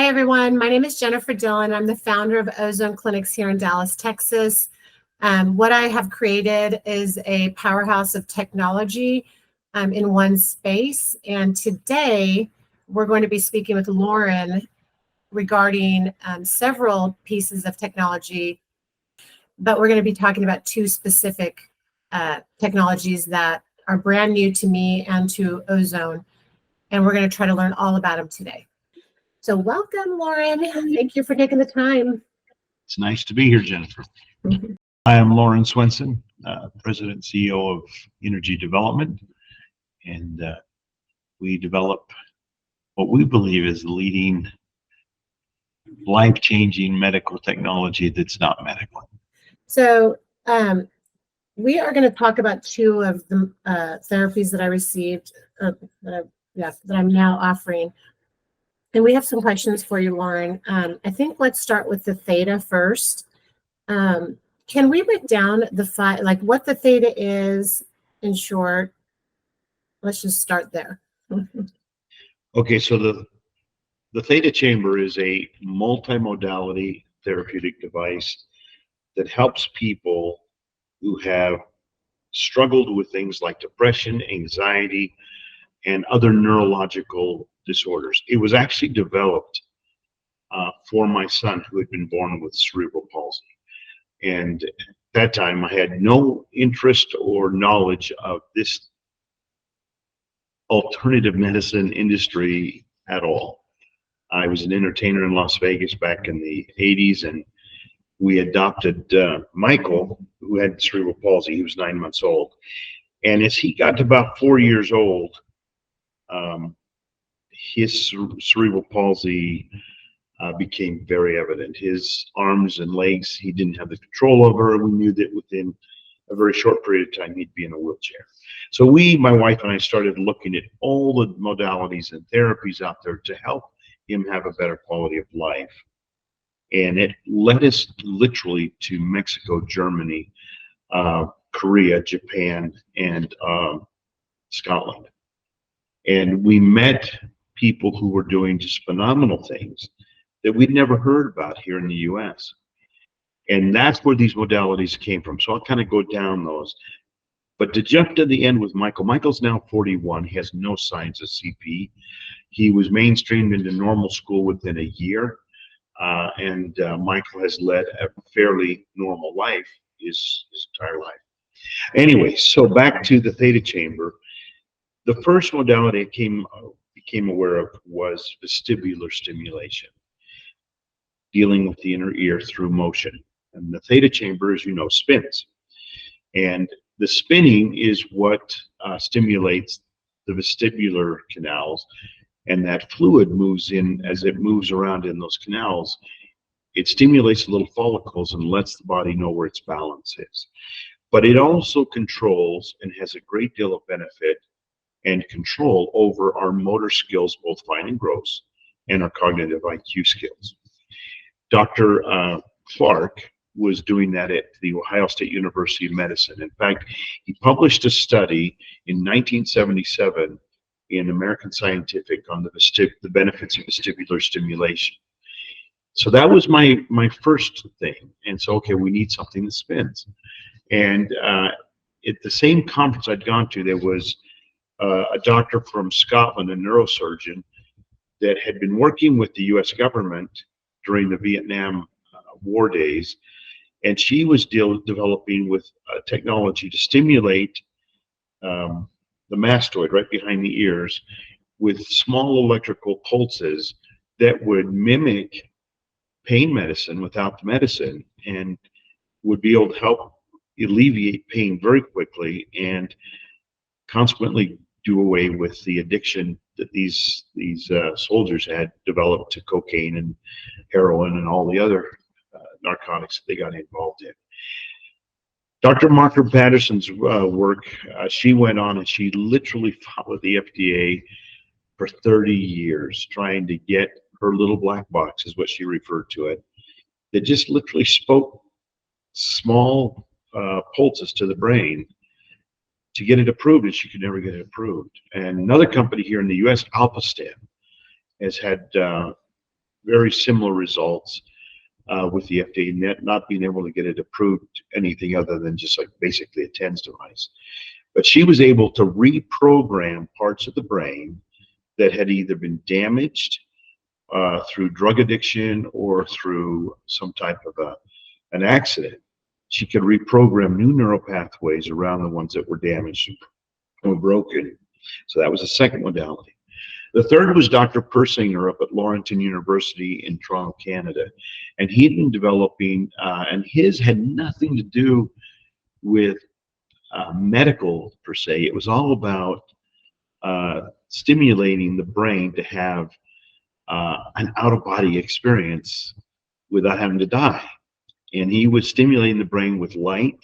everyone. My name is Jennifer Dillon. I'm the founder of OhZone Clinics here in Dallas, Texas. What I have created is a powerhouse of technology in one space. And today we're going to be speaking with Lauren regarding several pieces of technology, but we're going to be talking about two specific technologies that are brand new to me and to OhZone. And we're going to try to learn all about them today. So welcome, Lauren. Thank you for taking the time. It's nice to be here, Jennifer. Mm-hmm. I am Lauren Swenson, President and CEO of Energy Development, and we develop what we believe is the leading life-changing medical technology that's not medical. So we are going to talk about two of the therapies that I received, that I'm now offering. And we have some questions for you, Lauren. I think let's start with the theta first. Can we break down like what the theta is in short? Let's just start there. Okay, so the theta chamber is a multimodality therapeutic device that helps people who have struggled with things like depression, anxiety, and other neurological disorders. It was actually developed for my son who had been born with cerebral palsy. And at that time, I had no interest or knowledge of this alternative medicine industry at all. I was an entertainer in Las Vegas back in the 80s, and we adopted Michael, who had cerebral palsy. He was 9 months old. And as he got to about 4 years old, his cerebral palsy became very evident. His arms and legs, he didn't have the control over. We knew that within a very short period of time, he'd be in a wheelchair. So my wife and I, started looking at all the modalities and therapies out there to help him have a better quality of life. And it led us literally to Mexico, Germany, Korea, Japan, and Scotland. And we met people who were doing just phenomenal things that we'd never heard about here in the US. And that's where these modalities came from. So I'll kind of go down those. But to jump to the end with Michael, Michael's now 41. He has no signs of CP. He was mainstreamed into normal school within a year. And Michael has led a fairly normal life his entire life. Anyway, so back to the theta chamber. The first modality I became aware of was vestibular stimulation, dealing with the inner ear through motion. And the theta chamber, as you know, spins. And the spinning is what stimulates the vestibular canals, and that fluid moves in. As it moves around in those canals, it stimulates the little follicles and lets the body know where its balance is. But it also controls and has a great deal of benefit and control over our motor skills, both fine and gross, and our cognitive IQ skills. Dr. Clark was doing that at the Ohio State University of Medicine. In fact, he published a study in 1977 in American Scientific on the benefits of vestibular stimulation. So that was my first thing. And so, okay, we need something that spins. And at the same conference I'd gone to, there was a doctor from Scotland, a neurosurgeon, that had been working with the US government during the Vietnam War days. And she was developing with technology to stimulate the mastoid right behind the ears with small electrical pulses that would mimic pain medicine without the medicine, and would be able to help alleviate pain very quickly and consequently do away with the addiction that these soldiers had developed to cocaine and heroin and all the other narcotics that they got involved in. Dr. Martha Patterson's work, she went on and she literally followed the FDA for 30 years, trying to get her little black box, is what she referred to it, that just literally spoke small pulses to the brain to get it approved, and she could never get it approved. And another company here in the US, Alpastan, has had very similar results with the FDA not being able to get it approved anything other than just like basically a TENS device. But she was able to reprogram parts of the brain that had either been damaged through drug addiction or through some type of an accident. She could reprogram new neural pathways around the ones that were damaged or broken. So that was the second modality. The third was Dr. Persinger up at Laurentian University in Toronto, Canada. And he'd been developing, and his had nothing to do with medical per se. It was all about stimulating the brain to have an out-of-body experience without having to die. And he was stimulating the brain with light,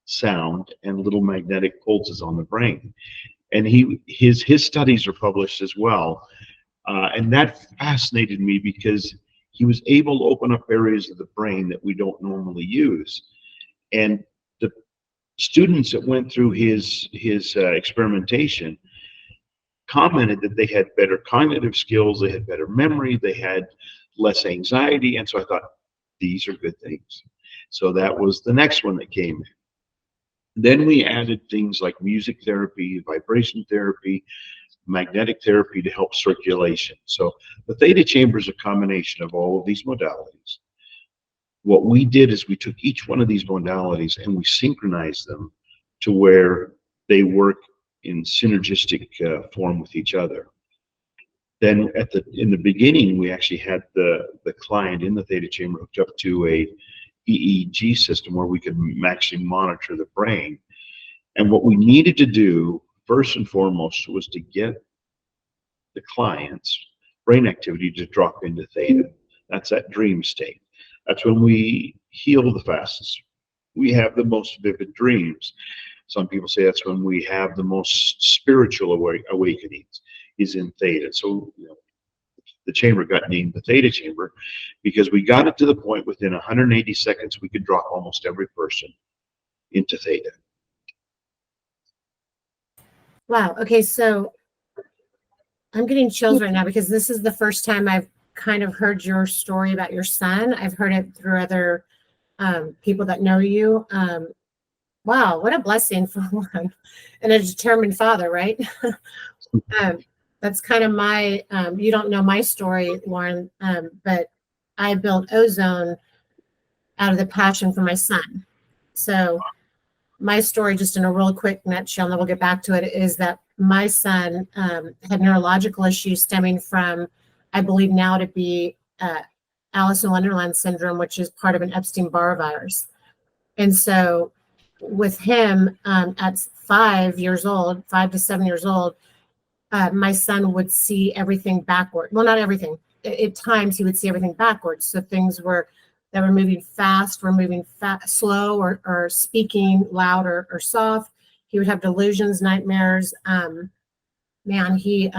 sound, and little magnetic pulses on the brain. And his studies are published as well. And that fascinated me because he was able to open up areas of the brain that we don't normally use. And the students that went through his experimentation commented that they had better cognitive skills, they had better memory, they had less anxiety. And so I thought, these are good things. So that was the next one that came in. Then we added things like music therapy, vibration therapy, magnetic therapy to help circulation. So the theta chamber is a combination of all of these modalities. What we did is we took each one of these modalities and we synchronized them to where they work in synergistic form with each other. Then in the beginning, we actually had the client in the theta chamber hooked up to a EEG system where we could actually monitor the brain. And what we needed to do first and foremost was to get the client's brain activity to drop into theta. That's that dream state. That's when we heal the fastest. We have the most vivid dreams. Some people say that's when we have the most spiritual awakenings, is in theta. So the chamber got named the theta chamber because we got it to the point within 180 seconds we could drop almost every person into theta. Wow. Okay, so I'm getting chills right now because this is the first time I've kind of heard your story about your son. I've heard it through other people that know you. Wow, what a blessing for one, and a determined father, right? That's kind of my, you don't know my story, Lauren, but I built OhZone out of the passion for my son. So my story, just in a real quick nutshell, and then we'll get back to it, is that my son had neurological issues stemming from, I believe now to be Alice in Wonderland syndrome, which is part of an Epstein-Barr virus. And so with him at 5 years old, 5 to 7 years old, my son would see everything backward. Well, not everything. At times he would see everything backwards. So things that were moving fast were moving slow, or speaking loud or soft. He would have delusions, nightmares. Man, he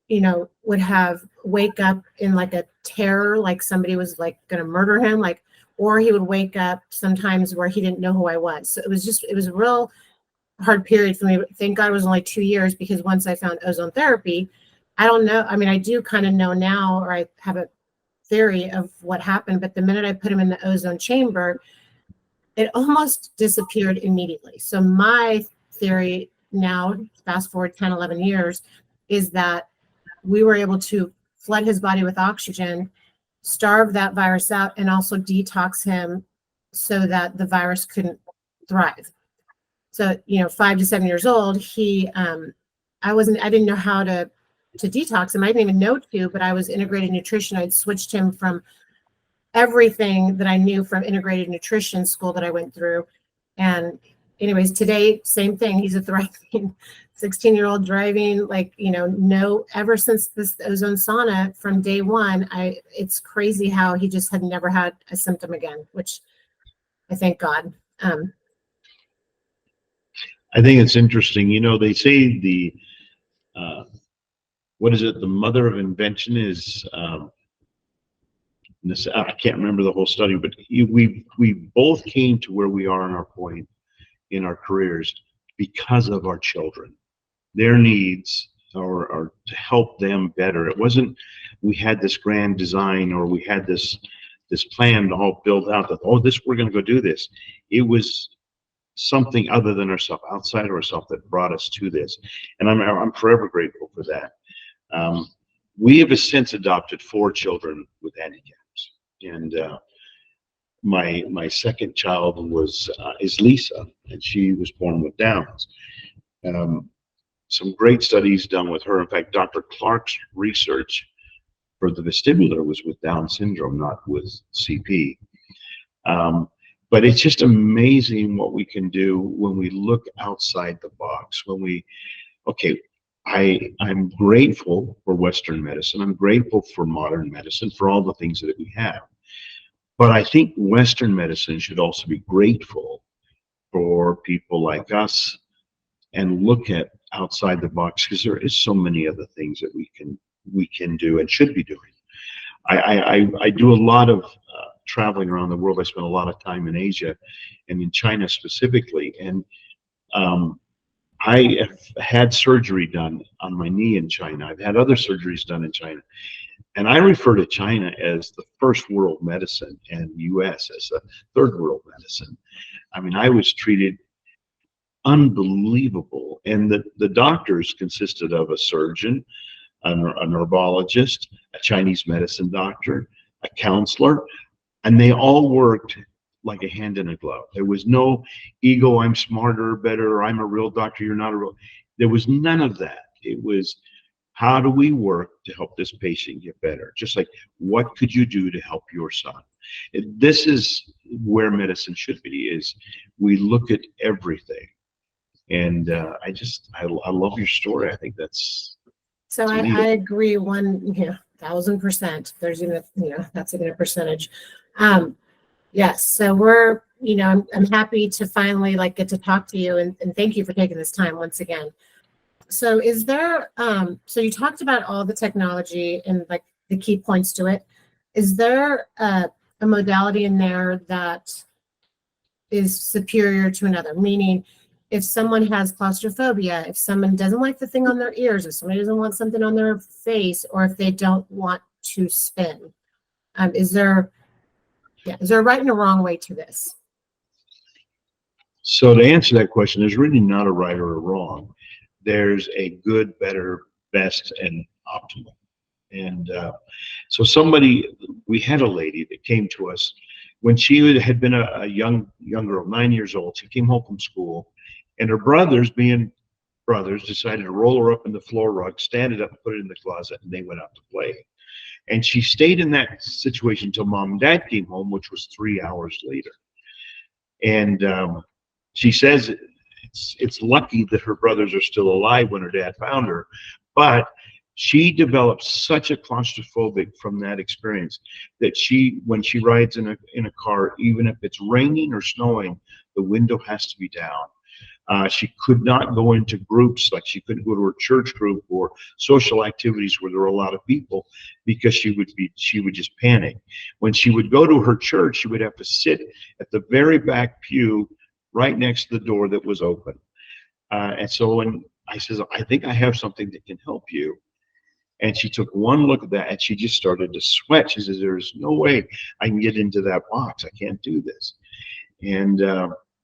would wake up in like a terror, like somebody was like going to murder him, or he would wake up sometimes where he didn't know who I was. So it was a real hard period for me. Thank God it was only 2 years, because once I found ozone therapy, I don't know. I mean, I do kind of know now, or I have a theory of what happened, but the minute I put him in the ozone chamber, it almost disappeared immediately. So my theory now, fast forward 10, 11 years, is that we were able to flood his body with oxygen, starve that virus out, and also detox him so that the virus couldn't thrive. So, 5 to 7 years old, I didn't know how to detox him. I didn't even know to, but I was integrated nutrition. I'd switched him from everything that I knew from integrated nutrition school that I went through. And anyways, today, same thing. He's a thriving 16-year-old driving, ever since this ozone sauna from day one, it's crazy how he just had never had a symptom again, which I thank God. I think it's interesting. They say what is it? The mother of invention is, I can't remember the whole study, but we both came to where we are in our point in our careers because of our children. Their needs or to help them better. It wasn't we had this grand design or we had this plan to all build out that, oh, this, we're going to go do this. It was something other than ourselves, outside of ourselves, that brought us to this. And I'm forever grateful for that. We have since adopted 4 children with handicaps. And my second child is Lisa, and she was born with Downs. Some great studies done with her. In fact, Dr. Clark's research for the vestibular was with Down syndrome, not with CP. But it's just amazing what we can do when we look outside the box. I'm grateful for Western medicine. I'm grateful for modern medicine, for all the things that we have. But I think Western medicine should also be grateful for people like us and look at outside the box, because there is so many other things that we can do and should be doing. I do a lot of traveling around the world. I spend a lot of time in Asia and in China specifically. And I have had surgery done on my knee in China. I've had other surgeries done in China. And I refer to China as the first world medicine and US as the third world medicine. I mean, I was treated unbelievable. And the doctors consisted of a surgeon, a neurologist, a Chinese medicine doctor, a counselor, and they all worked like a hand in a glove. There was no ego, I'm smarter, better, I'm a real doctor, you're not a real. There was none of that. It was, how do we work to help this patient get better? Just like, what could you do to help your son? This is where medicine should be, is we look at everything. And I love your story. I think that's, So I agree 1,000%. There's even that's even a percentage. Yes. So we're, I'm happy to finally get to talk to you, and thank you for taking this time once again. So is there, so you talked about all the technology and the key points to it. Is there a modality in there that is superior to another? Meaning, if someone has claustrophobia, if someone doesn't like the thing on their ears, if somebody doesn't want something on their face, or if they don't want to spin, is there a right and a wrong way to this? So to answer that question, there's really not a right or a wrong. There's a good, better, best, and optimal. And we had a lady that came to us when she had been a young girl, 9 years old. She came home from school, and her brothers, being brothers, decided to roll her up in the floor rug, stand it up, and put it in the closet, and they went out to play. And she stayed in that situation until mom and dad came home, which was 3 hours later. And she says it's lucky that her brothers are still alive when her dad found her, but she developed such a claustrophobic from that experience that when she rides in a car, even if it's raining or snowing, the window has to be down. She could not go into groups, like she couldn't go to her church group or social activities where there were a lot of people, because she would just panic. When she would go to her church, she would have to sit at the very back pew right next to the door that was open. And so when I says, I think I have something that can help you. And she took one look at that and she just started to sweat. She says, there's no way I can get into that box. I can't do this. And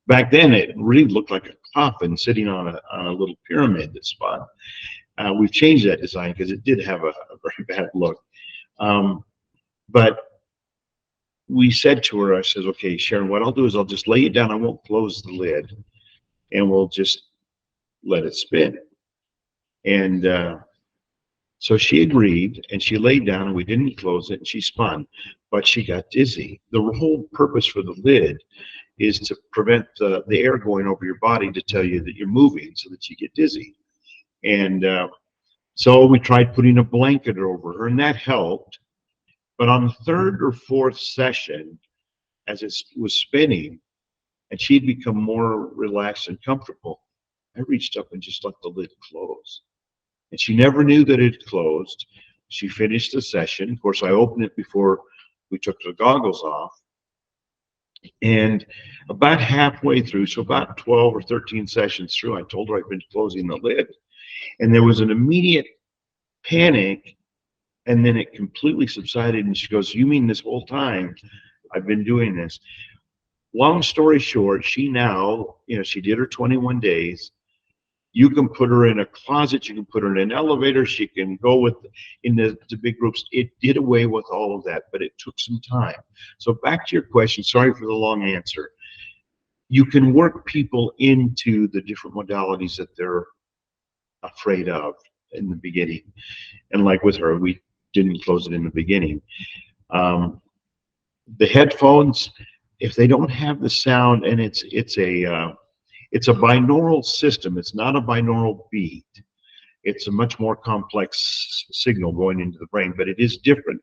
back then, it really looked like a coffin sitting on a little pyramid that spot. We've changed that design because it did have a very bad look. But we said to her, I said, okay, Sharon, what I'll do is I'll just lay it down. I won't close the lid, and we'll just let it spin. And so she agreed, and she laid down, and we didn't close it, and she spun, but she got dizzy. The whole purpose for the lid is to prevent the air going over your body to tell you that you're moving so that you get dizzy. And so we tried putting a blanket over her, and that helped. But on the third or fourth session, as it was spinning, and she'd become more relaxed and comfortable, I reached up and just let the lid close. And she never knew that it closed. She finished the session. Of course, I opened it before we took the goggles off. And about halfway through, so about 12 or 13 sessions through, I told her I'd been closing the lid. And there was an immediate panic, and then it completely subsided. And she goes, "You mean this whole time I've been doing this?" Long story short, she now, she did her 21 days. You can put her in a closet, you can put her in an elevator, she can go with in the big groups. It did away with all of that, but it took some time. So back to your question, sorry for the long answer. You can work people into the different modalities that they're afraid of in the beginning. And like with her, we didn't close it in the beginning. The headphones, if they don't have the sound, and it's a binaural system. It's not a binaural beat. It's a much more complex signal going into the brain, but it is different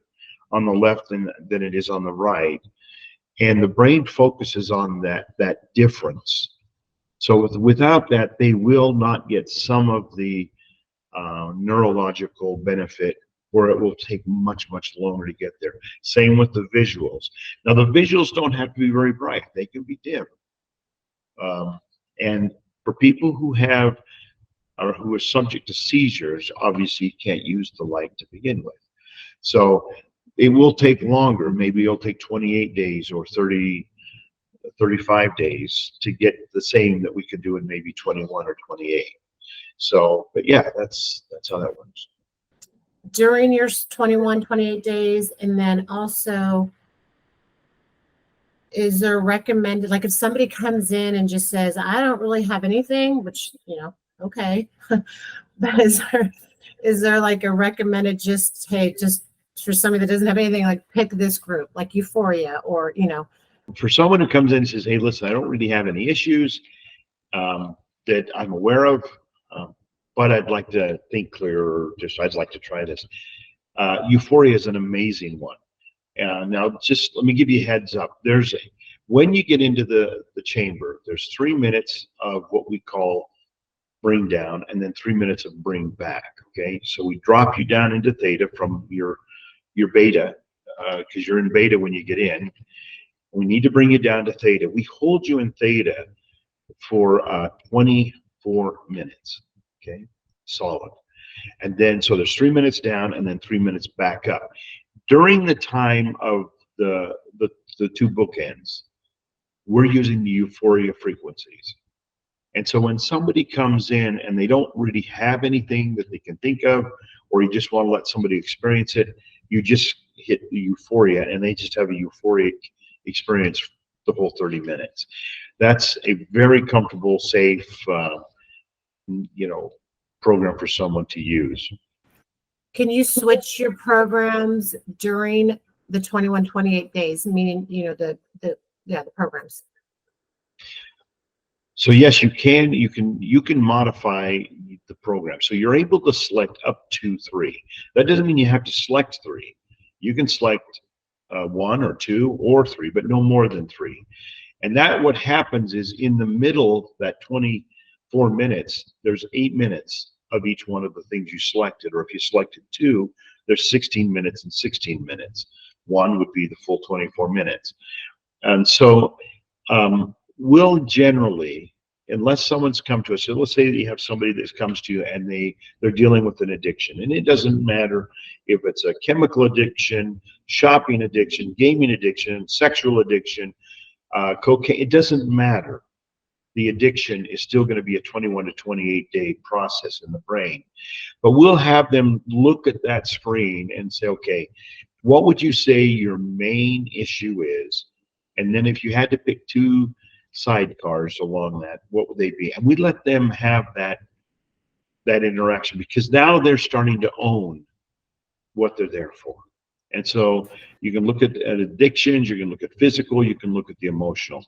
on the left than it is on the right. And the brain focuses on that difference. So without that, they will not get some of the neurological benefit, or it will take much, much longer to get there. Same with the visuals. Now, the visuals don't have to be very bright. They can be dim. And for people who have or who are subject to seizures, obviously you can't use the light to begin with. So it will take longer. Maybe it'll take 28 days or 35 days to get the same that we could do in maybe 21 or 28. So, but yeah, that's how that works. During your 21, 28 days, and then also, is there recommended, like if somebody comes in and just says, I don't really have anything, which, okay, but is there like a recommended just, hey, just for somebody that doesn't have anything, like pick this group, like Euphoria, or, For someone who comes in and says, hey, listen, I don't really have any issues that I'm aware of, but I'd like to think clearer, I'd like to try this. Euphoria is an amazing one. Now, just let me give you a heads up. When you get into the chamber, there's 3 minutes of what we call bring down, and then 3 minutes of bring back. Okay, so we drop you down into theta from your beta, because you're in beta when you get in. We need to bring you down to theta. We hold you in theta for 24 minutes. Okay, solid. And then so there's 3 minutes down, and then 3 minutes back up. During the time of the two bookends, we're using the Euphoria frequencies. And so when somebody comes in and they don't really have anything that they can think of, or you just want to let somebody experience it, you just hit the Euphoria, and they just have a euphoric experience the whole 30 minutes. That's a very comfortable, safe, program for someone to use. Can you switch your programs during the 21, 28 days, meaning, the programs? So yes, you can. You can modify the program. So you're able to select up to 3. That doesn't mean you have to select 3. You can select 1 or 2 or 3, but no more than 3. And that what happens is in the middle, that 24 minutes, there's 8 minutes of each one of the things you selected. Or if you selected 2, there's 16 minutes and 16 minutes. 1 would be the full 24 minutes. And so we'll generally, unless someone's come to us, so let's say that you have somebody that comes to you and they're dealing with an addiction, and it doesn't matter if it's a chemical addiction, shopping addiction, gaming addiction, sexual addiction, cocaine, it doesn't matter. The addiction is still going to be a 21 to 28 day process in the brain. But we'll have them look at that screen and say, okay, what would you say your main issue is? And then if you had to pick 2 sidecars along that, what would they be? And we let them have that interaction, because now they're starting to own what they're there for. And so you can look at addictions, you can look at physical, you can look at the emotional.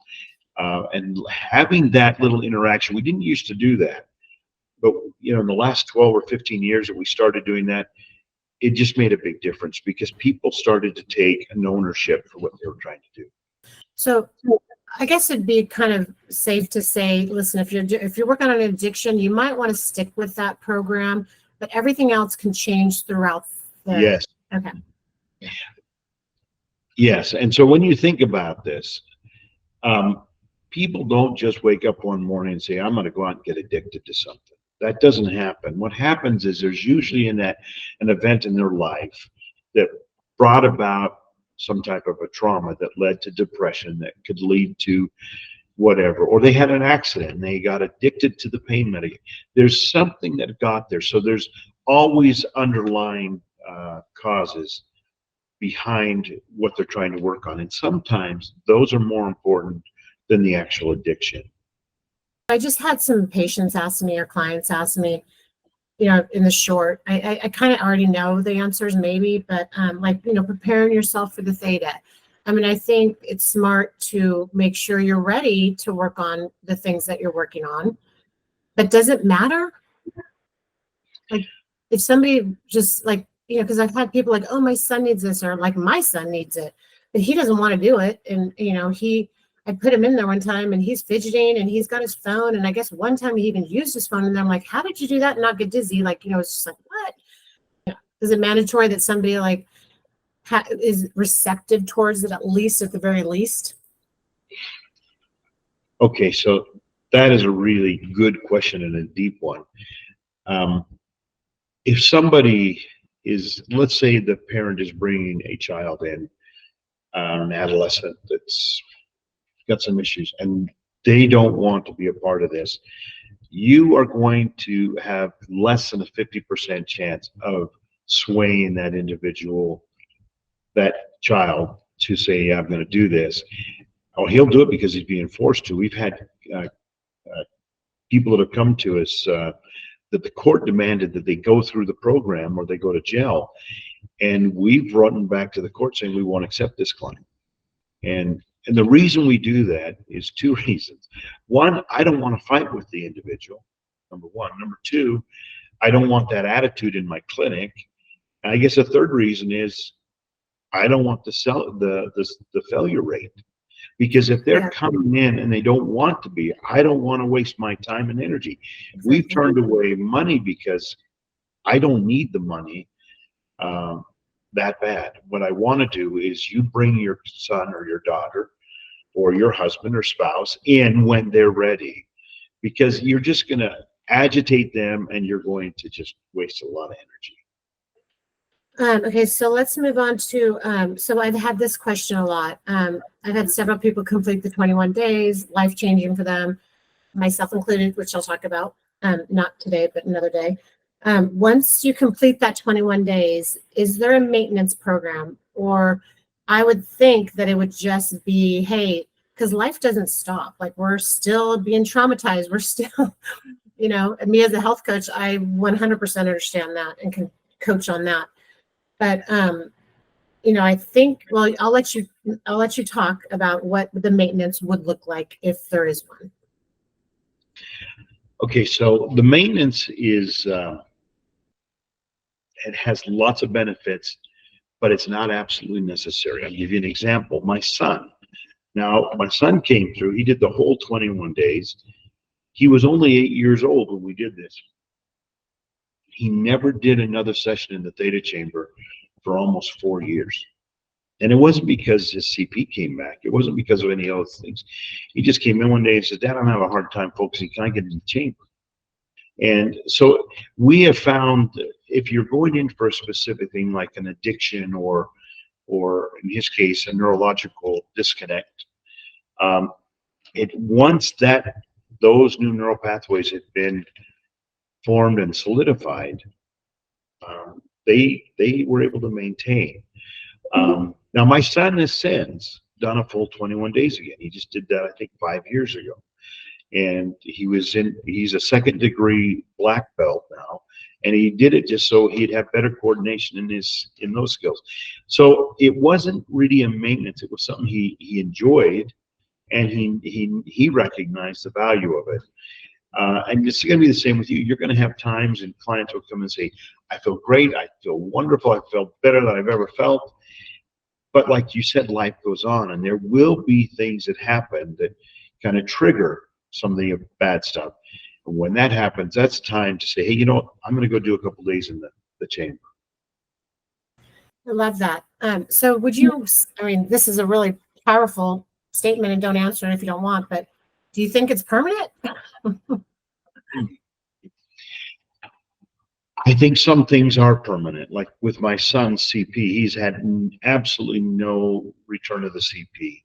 And having that little interaction, we didn't used to do that, but in the last 12 or 15 years that we started doing that, it just made a big difference, because people started to take an ownership for what they were trying to do. So I guess it'd be kind of safe to say, listen, if you're working on an addiction, you might want to stick with that program, but everything else can change throughout. Yes. Okay. Yes. And so when you think about this, people don't just wake up one morning and say, I'm going to go out and get addicted to something. That doesn't happen. What happens is there's usually an event in their life that brought about some type of a trauma that led to depression, that could lead to whatever, or they had an accident and they got addicted to the pain medication. There's something that got there. So there's always underlying causes behind what they're trying to work on. And sometimes those are more important than the actual addiction. I just had some patients ask me or clients ask me, in the short, I kind of already know the answers maybe, but like, preparing yourself for the theta. I mean, I think it's smart to make sure you're ready to work on the things that you're working on. But does it matter? Like, if somebody just like, because I've had people like, oh, my son needs this, or like my son needs it, but he doesn't want to do it. And, I put him in there one time and he's fidgeting and he's got his phone. And I guess one time he even used his phone. And I'm like, how did you do that and not get dizzy? Like, it's just like, what? Is it mandatory that somebody like is receptive towards it, at least at the very least? Okay, so that is a really good question and a deep one. If somebody is, let's say the parent is bringing a child in, an adolescent that's got some issues, and they don't want to be a part of this, you are going to have less than a 50% chance of swaying that individual, that child, to say, yeah, I'm going to do this. Oh, he'll do it because he's being forced to. We've had people that have come to us that the court demanded that they go through the program or they go to jail. And we've run back to the court saying we won't accept this claim. And the reason we do that is two reasons. One, I don't want to fight with the individual, number one. Number two, I don't want that attitude in my clinic. And I guess the third reason is I don't want the failure rate. Because if they're coming in and they don't want to be, I don't want to waste my time and energy. Exactly. We've turned away money because I don't need the money that bad. What I want to do is you bring your son or your daughter or your husband or spouse in when they're ready, because you're just going to agitate them and you're going to just waste a lot of energy. Okay, so let's move on to, so I've had this question a lot. I've had several people complete the 21 days, life-changing for them, myself included, which I'll talk about, not today, but another day. Once you complete that 21 days, is there a maintenance program? Or I would think that it would just be, hey, because life doesn't stop. Like, we're still being traumatized. We're still, and me as a health coach, I 100% understand that and can coach on that. But I think, well, I'll let you talk about what the maintenance would look like if there is one. Okay, so the maintenance is it has lots of benefits, but it's not absolutely necessary. I'll give you an example. My son came through. He did the whole 21 days. He was only 8 years old when we did this. He never did another session in the theta chamber for almost 4 years. And it wasn't because his CP came back. It wasn't because of any other things. He just came in one day and said, Dad, I'm having a hard time focusing. Can I get in the chamber? And so we have found that if you're going in for a specific thing like an addiction or in his case, a neurological disconnect, once those new neural pathways have been formed and solidified, they were able to maintain. Now, my son has since done a full 21 days again. He just did that, I think, 5 years ago. And he's a second degree black belt now. And he did it just so he'd have better coordination in those skills. So it wasn't really a maintenance. It was something he enjoyed, and he recognized the value of it. And it's going to be the same with you. You're going to have times and clients will come and say, I feel great. I feel wonderful. I feel better than I've ever felt. But like you said, life goes on, and there will be things that happen that kind of trigger some of the bad stuff. And when that happens, that's time to say, hey, I'm going to go do a couple days in the chamber. I love that. So would you, this is a really powerful statement, and don't answer it if you don't want, but do you think it's permanent? I think some things are permanent. Like with my son's CP, he's had absolutely no return of the CP.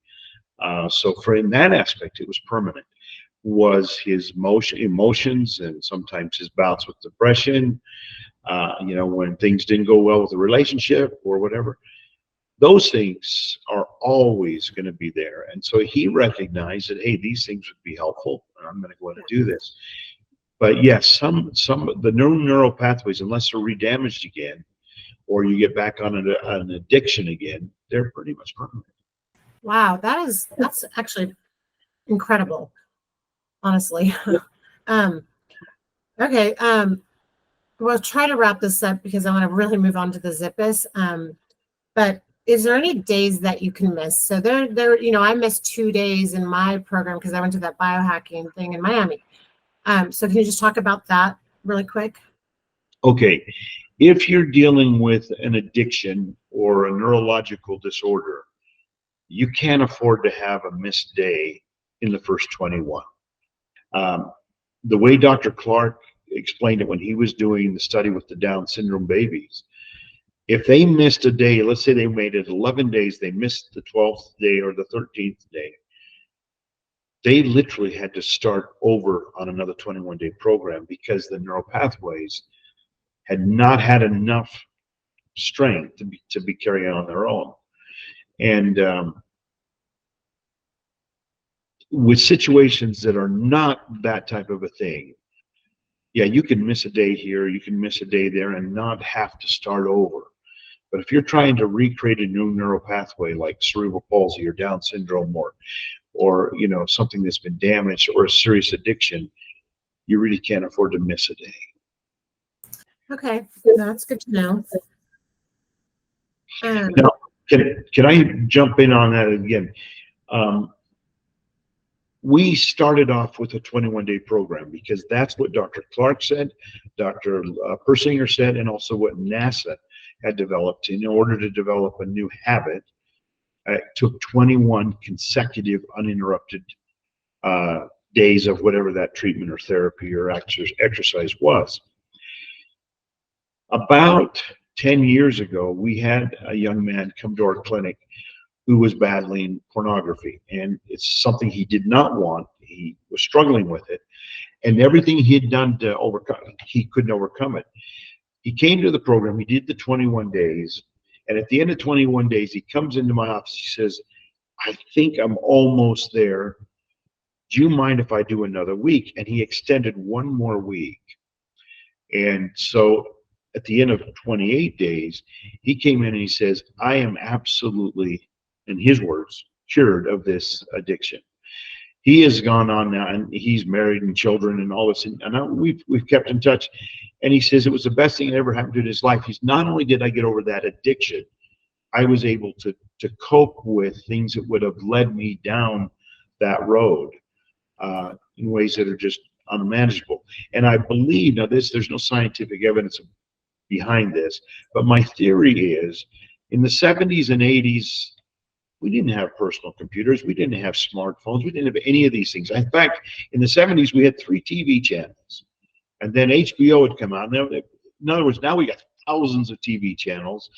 So for in that aspect, it was permanent. Was his emotions and sometimes his bouts with depression, when things didn't go well with the relationship or whatever, those things are always going to be there. And so he recognized that, hey, these things would be helpful, and I'm going to go ahead and do this. But yes, some of the neural pathways, unless they're redamaged again, or you get back on an addiction again, they're pretty much permanent. Wow, that's actually incredible, honestly. Okay. We'll try to wrap this up because I want to really move on to the Zippus. But is there any days that you can miss? So I missed 2 days in my program because I went to that biohacking thing in Miami. So can you just talk about that really quick? Okay. If you're dealing with an addiction or a neurological disorder, you can't afford to have a missed day in the first 21. The way Dr. Clark explained it when he was doing the study with the Down syndrome babies, if they missed a day, let's say they made it 11 days, they missed the 12th day or the 13th day, they literally had to start over on another 21-day program because the neural pathways had not had enough strength to be carrying on their own. And with situations that are not that type of a thing, yeah, you can miss a day here, you can miss a day there and not have to start over. But if you're trying to recreate a new neural pathway like cerebral palsy or Down syndrome or something that's been damaged or a serious addiction, you really can't afford to miss a day. Okay, that's good to know. Now, can I jump in on that again? We started off with a 21-day program because that's what Dr. Clark said, Dr. Persinger said, and also what NASA had developed. In order to develop a new habit, it took 21 consecutive uninterrupted days of whatever that treatment or therapy or exercise was. About 10 years ago, we had a young man come to our clinic who was battling pornography, and it's something he did not want. He was struggling with it, and everything he had done to overcome, he couldn't overcome it. He came to the program, he did the 21 days, and at the end of 21 days, he comes into my office, he says, I think I'm almost there. Do you mind if I do another week? And he extended one more week. And so at the end of 28 days, he came in and he says, I am absolutely, in his words, cured of this addiction. He has gone on now and he's married and children and all this. And we've kept in touch. And he says it was the best thing that ever happened to his life. He's not only did I get over that addiction, I was able to cope with things that would have led me down that road in ways that are just unmanageable. And I believe, now there's no scientific evidence behind this, but my theory is in the 70s and 80s, we didn't have personal computers, we didn't have smartphones, we didn't have any of these things. In fact, in the 70s, we had 3 TV channels, and then HBO had come out. Now, in other words, now we got thousands of TV channels.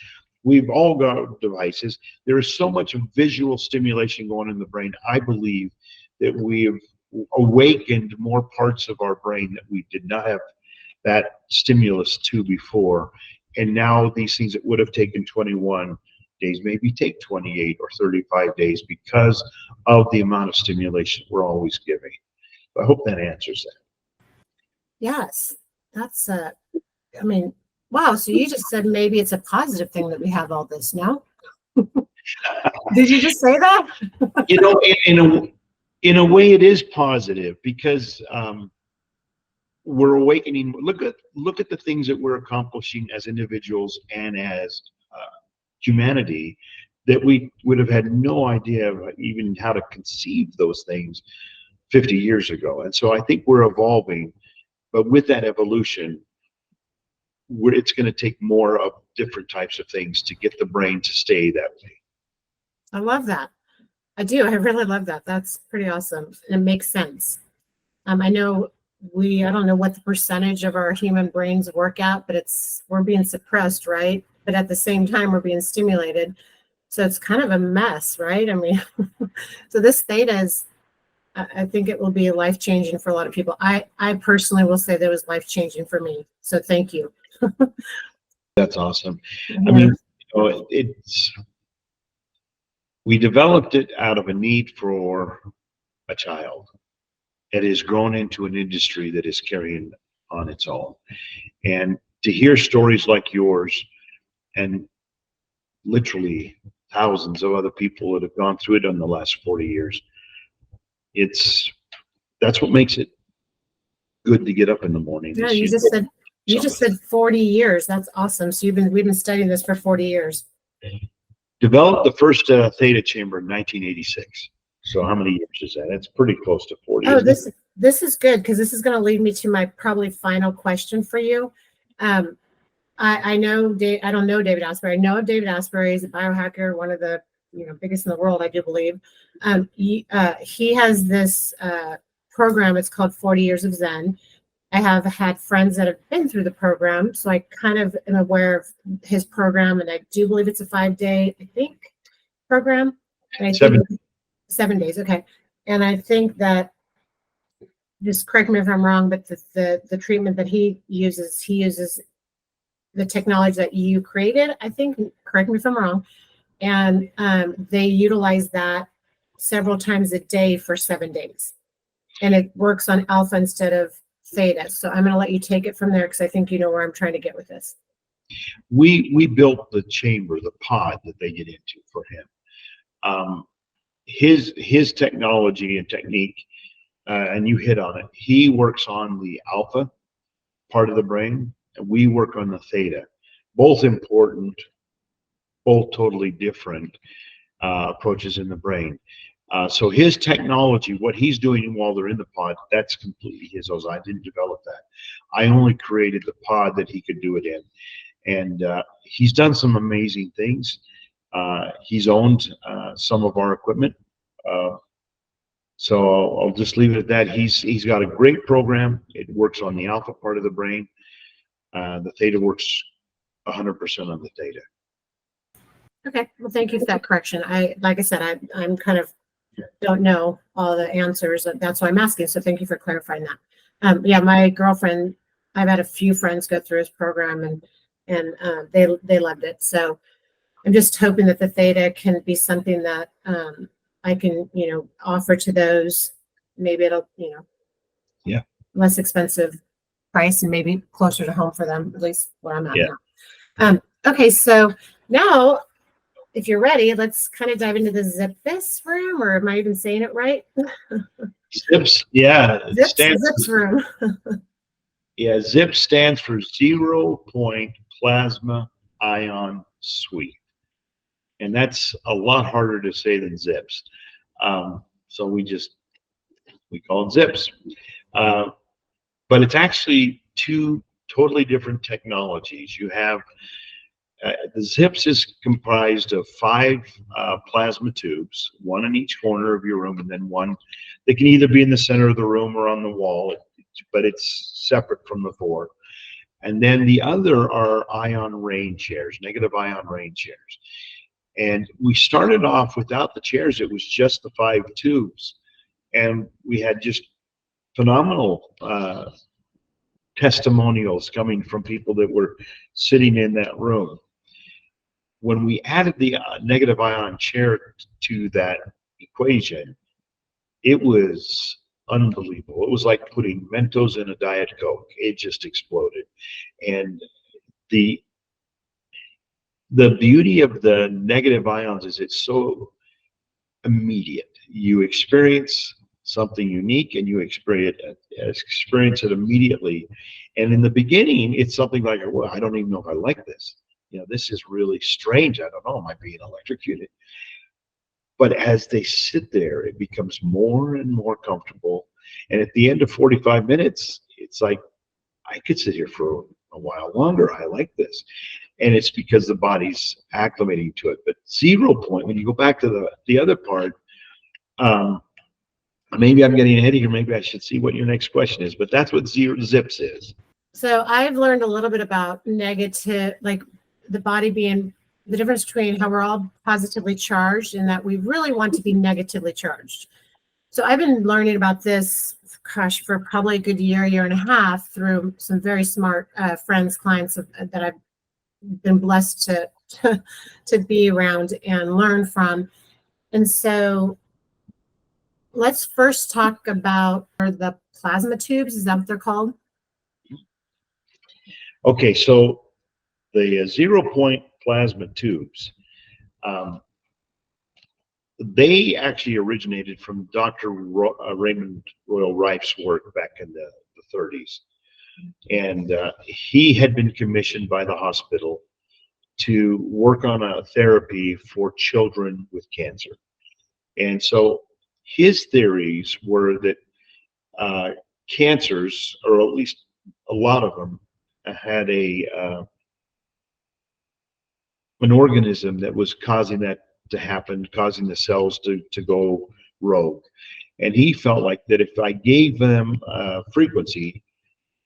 We've all got devices. There is so much visual stimulation going in the brain. I believe that we have awakened more parts of our brain that we did not have that stimulus to before. And now these things that would have taken 21 days maybe take 28 or 35 days because of the amount of stimulation we're always giving. I hope that answers that. Yes, that's wow. So you just said maybe it's a positive thing that we have all this now. Did you just say that? In a way, it is positive because we're awakening. Look at the things that we're accomplishing as individuals and as humanity that we would have had no idea of even how to conceive those things 50 years ago. And so I think we're evolving, but with that evolution, it's going to take more of different types of things to get the brain to stay that way. I love that. I do. I really love that. That's pretty awesome. And it makes sense. I know I don't know what the percentage of our human brains work out, but we're being suppressed, right? But at the same time, we're being stimulated. So it's kind of a mess, right? I mean, so this theta is, I think it will be life-changing for a lot of people. I personally will say that it was life-changing for me. So thank you. That's awesome. I Yeah. mean, we developed it out of a need for a child. It has grown into an industry that is carrying on its own. And to hear stories like yours and literally thousands of other people that have gone through it in the last 40 years, that's what makes it good to get up in the morning. Yeah, you just said 40 years. That's awesome. So we've been studying this for 40 years. Developed the first theta chamber in 1986. So how many years is that? It's pretty close to 40. Oh, this is good, because this is going to lead me to my probably final question for you. I know I don't know David Asbury. I know of David Asbury. He's a biohacker, one of the biggest in the world, I do believe. He has this program. It's called 40 Years of Zen. I have had friends that have been through the program, so I kind of am aware of his program, and I do believe it's a 5-day, I think, program. And I think 7 days. Okay. And I think that, just correct me if I'm wrong, but the treatment that he uses the technology that you created, I think, correct me if I'm wrong, and they utilize that several times a day for 7 days. And it works on alpha instead of theta. So I'm going to let you take it from there, because I think you know where I'm trying to get with this. We built the chamber, the pod that they get into for him. His technology and technique, and you hit on it. He works on the alpha part of the brain, and we work on the theta. Both important, both totally different approaches in the brain. So his technology, what he's doing while they're in the pod, that's completely his. I didn't develop that. I only created the pod that he could do it in. And he's done some amazing things. He's owned some of our equipment. So I'll just leave it at that. He's got a great program. It works on the alpha part of the brain. The theta works 100% on the theta. Okay. Well, thank you for that correction. Like I said, I'm kind of don't know all the answers. That's why I'm asking. So thank you for clarifying that. Yeah, my girlfriend, I've had a few friends go through his program, and they loved it. So I'm just hoping that the theta can be something that I can, offer to those. Maybe it'll, Yeah, less expensive price, and maybe closer to home for them, at least where I'm at now. Okay, so now, if you're ready, let's kind of dive into the Zips room, or am I even saying it right? Zips, yeah. Zips room. Yeah, Zips stands for 0-point plasma ion suite. And that's a lot harder to say than Zips. So we call it Zips. But it's actually two totally different technologies. You have the Zips is comprised of 5 plasma tubes, one in each corner of your room, and then one that can either be in the center of the room or on the wall, but it's separate from the 4. And then the other are ion rain chairs, negative ion rain chairs. And we started off without the chairs. It was just the 5 tubes. And we had just phenomenal testimonials coming from people that were sitting in that room. When we added the negative ion chair to that equation, it was unbelievable. It was like putting Mentos in a Diet Coke. It just exploded. And the beauty of the negative ions is it's so immediate. You experience something unique, and you experience it immediately. And in the beginning, it's something like, well, I don't even know if I like this. This is really strange. I don't know. Am I being electrocuted? But as they sit there, it becomes more and more comfortable. And at the end of 45 minutes, it's like, I could sit here for a while longer. I like this. And it's because the body's acclimating to it. But 0 point, when you go back to the other part, Maybe I'm getting ahead of you. Maybe I should see what your next question is, but that's what zips is. So I've learned a little bit about negative, like the body being the difference between how we're all positively charged and that we really want to be negatively charged. So I've been learning about this, gosh, for probably a good year and a half through some very smart friends, clients that I've been blessed to be around and learn from. And so let's first talk about the plasma tubes. Is that what they're called? Okay, so the 0 point plasma tubes, um, they actually originated from Dr. Raymond Royal Rife's work back in the 30s. And he had been commissioned by the hospital to work on a therapy for children with cancer. And so his theories were that cancers, or at least a lot of them, had an organism that was causing that to happen, causing the cells to go rogue. And he felt like that if I gave them frequency,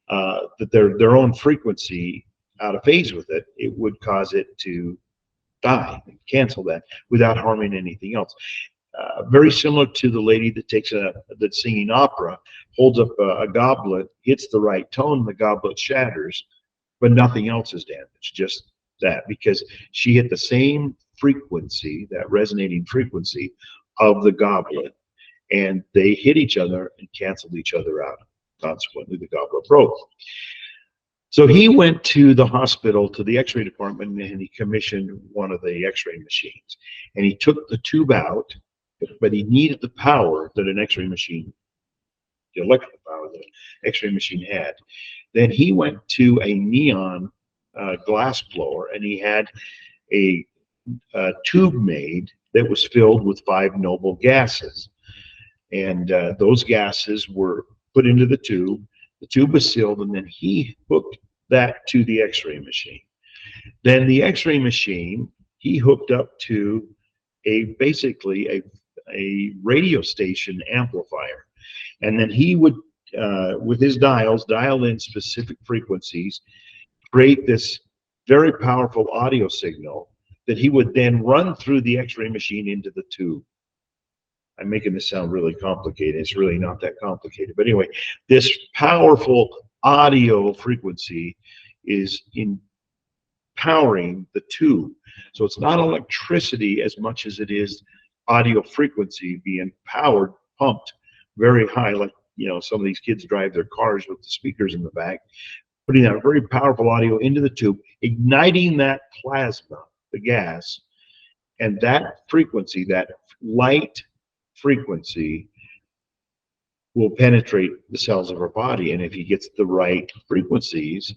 that their own frequency out of phase with it, it would cause it to die and cancel that without harming anything else. Very similar to the lady that that's singing opera, holds up a goblet, hits the right tone, the goblet shatters, but nothing else is damaged. Just that, because she hit the same frequency, that resonating frequency of the goblet, and they hit each other and canceled each other out. Consequently, the goblet broke. So he went to the hospital, to the x-ray department, and he commissioned one of the x-ray machines. And he took the tube out, but he needed the power that an x-ray machine, the electrical power that an x-ray machine had. Then he went to a neon glass blower, and he had a tube made that was filled with 5 noble gases. And those gases were put into the tube. The tube was sealed, and then he hooked that to the x-ray machine. Then the x-ray machine, he hooked up to basically a radio station amplifier. And then he would, with his dials, dial in specific frequencies, create this very powerful audio signal that he would then run through the x-ray machine into the tube. I'm making this sound really complicated. It's really not that complicated. But anyway, this powerful audio frequency is empowering the tube. So it's not electricity as much as it is audio frequency being powered, pumped very high, like, you know, some of these kids drive their cars with the speakers in the back, putting that very powerful audio into the tube, igniting that plasma, the gas, and that frequency, that light frequency, will penetrate the cells of our body. And if he gets the right frequencies,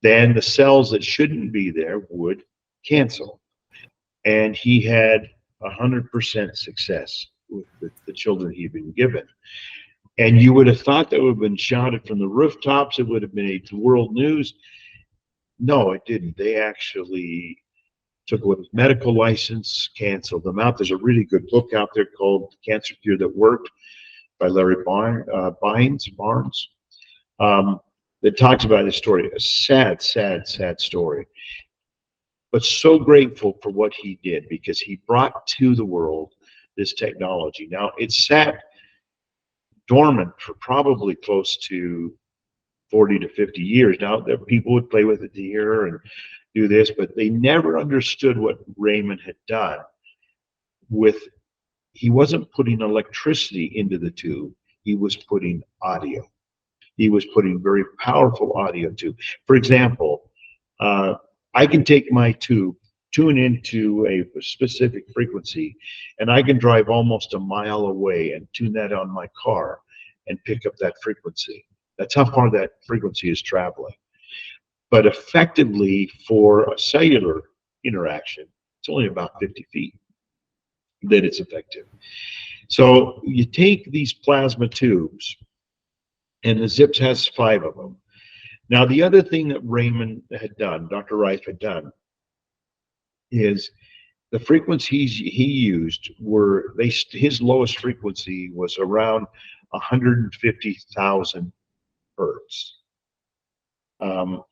then the cells that shouldn't be there would cancel. And he had 100% success with the children he'd been given. And you would have thought that would have been shouted from the rooftops. It would have been made to world news. No, it didn't. They actually took away his medical license, canceled them out. There's a really good book out there called Cancer Cure That Worked by Larry Barnes, that talks about this story. A sad, sad, sad story. But so grateful for what he did, because he brought to the world this technology. Now, it sat dormant for probably close to 40 to 50 years. Now, people would play with it here and do this, but they never understood what Raymond had done with, he wasn't putting electricity into the tube, he was putting audio. He was putting very powerful audio tube. For example, I can take my tube, tune into a specific frequency, and I can drive almost a mile away and tune that on my car and pick up that frequency. That's how far that frequency is traveling. But effectively, for a cellular interaction, it's only about 50 feet that it's effective. So you take these plasma tubes, and the Zips has 5 of them. Now, the other thing that Raymond had done, Dr. Rife had done, is the frequencies he used were his lowest frequency was around 150,000 hertz.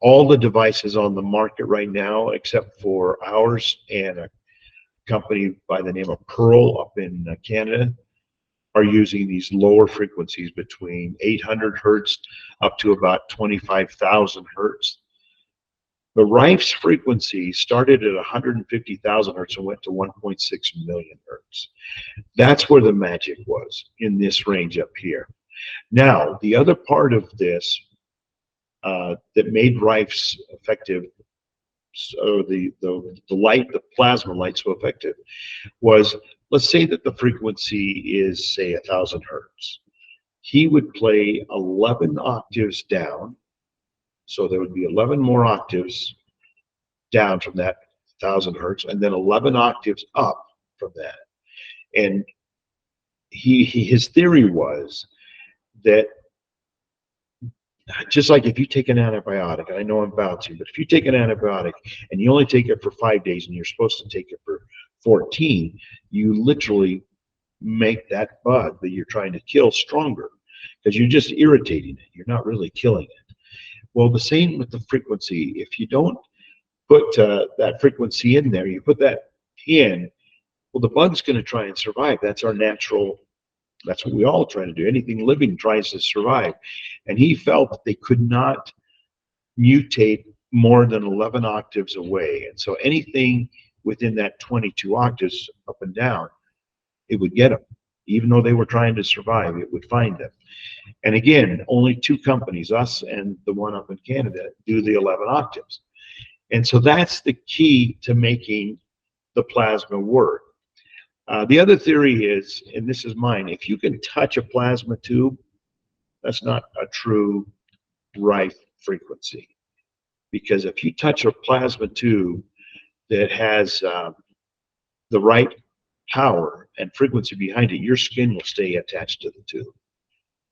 All the devices on the market right now, except for ours and a company by the name of Pearl up in Canada, are using these lower frequencies between 800 hertz up to about 25,000 hertz. The Rife's frequency started at 150,000 hertz and went to 1.6 million hertz. That's where the magic was, in this range up here. Now, the other part of this that made Rife's effective, so the plasma light so effective, was, let's say that the frequency is, say, 1,000 hertz. He would play 11 octaves down, so there would be 11 more octaves down from that 1,000 hertz, and then 11 octaves up from that. And his theory was that, just like if you take an antibiotic, I know I'm bouncing, but if you take an antibiotic and you only take it for 5 days and you're supposed to take it for 14, you literally make that bug that you're trying to kill stronger, because you're just irritating it. You're not really killing it. Well, the same with the frequency. If you don't put that frequency in there, you put that in, well, the bug's going to try and survive. That's our natural. That's what we all try to do. Anything living tries to survive. And he felt that they could not mutate more than 11 octaves away. And so anything within that 22 octaves up and down, it would get them. Even though they were trying to survive, it would find them. And again, only 2 companies, us and the one up in Canada, do the 11 octaves. And so that's the key to making the plasma work. The other theory is, and this is mine, if you can touch a plasma tube, that's not a true Rife frequency. Because if you touch a plasma tube that has the right power and frequency behind it, your skin will stay attached to the tube.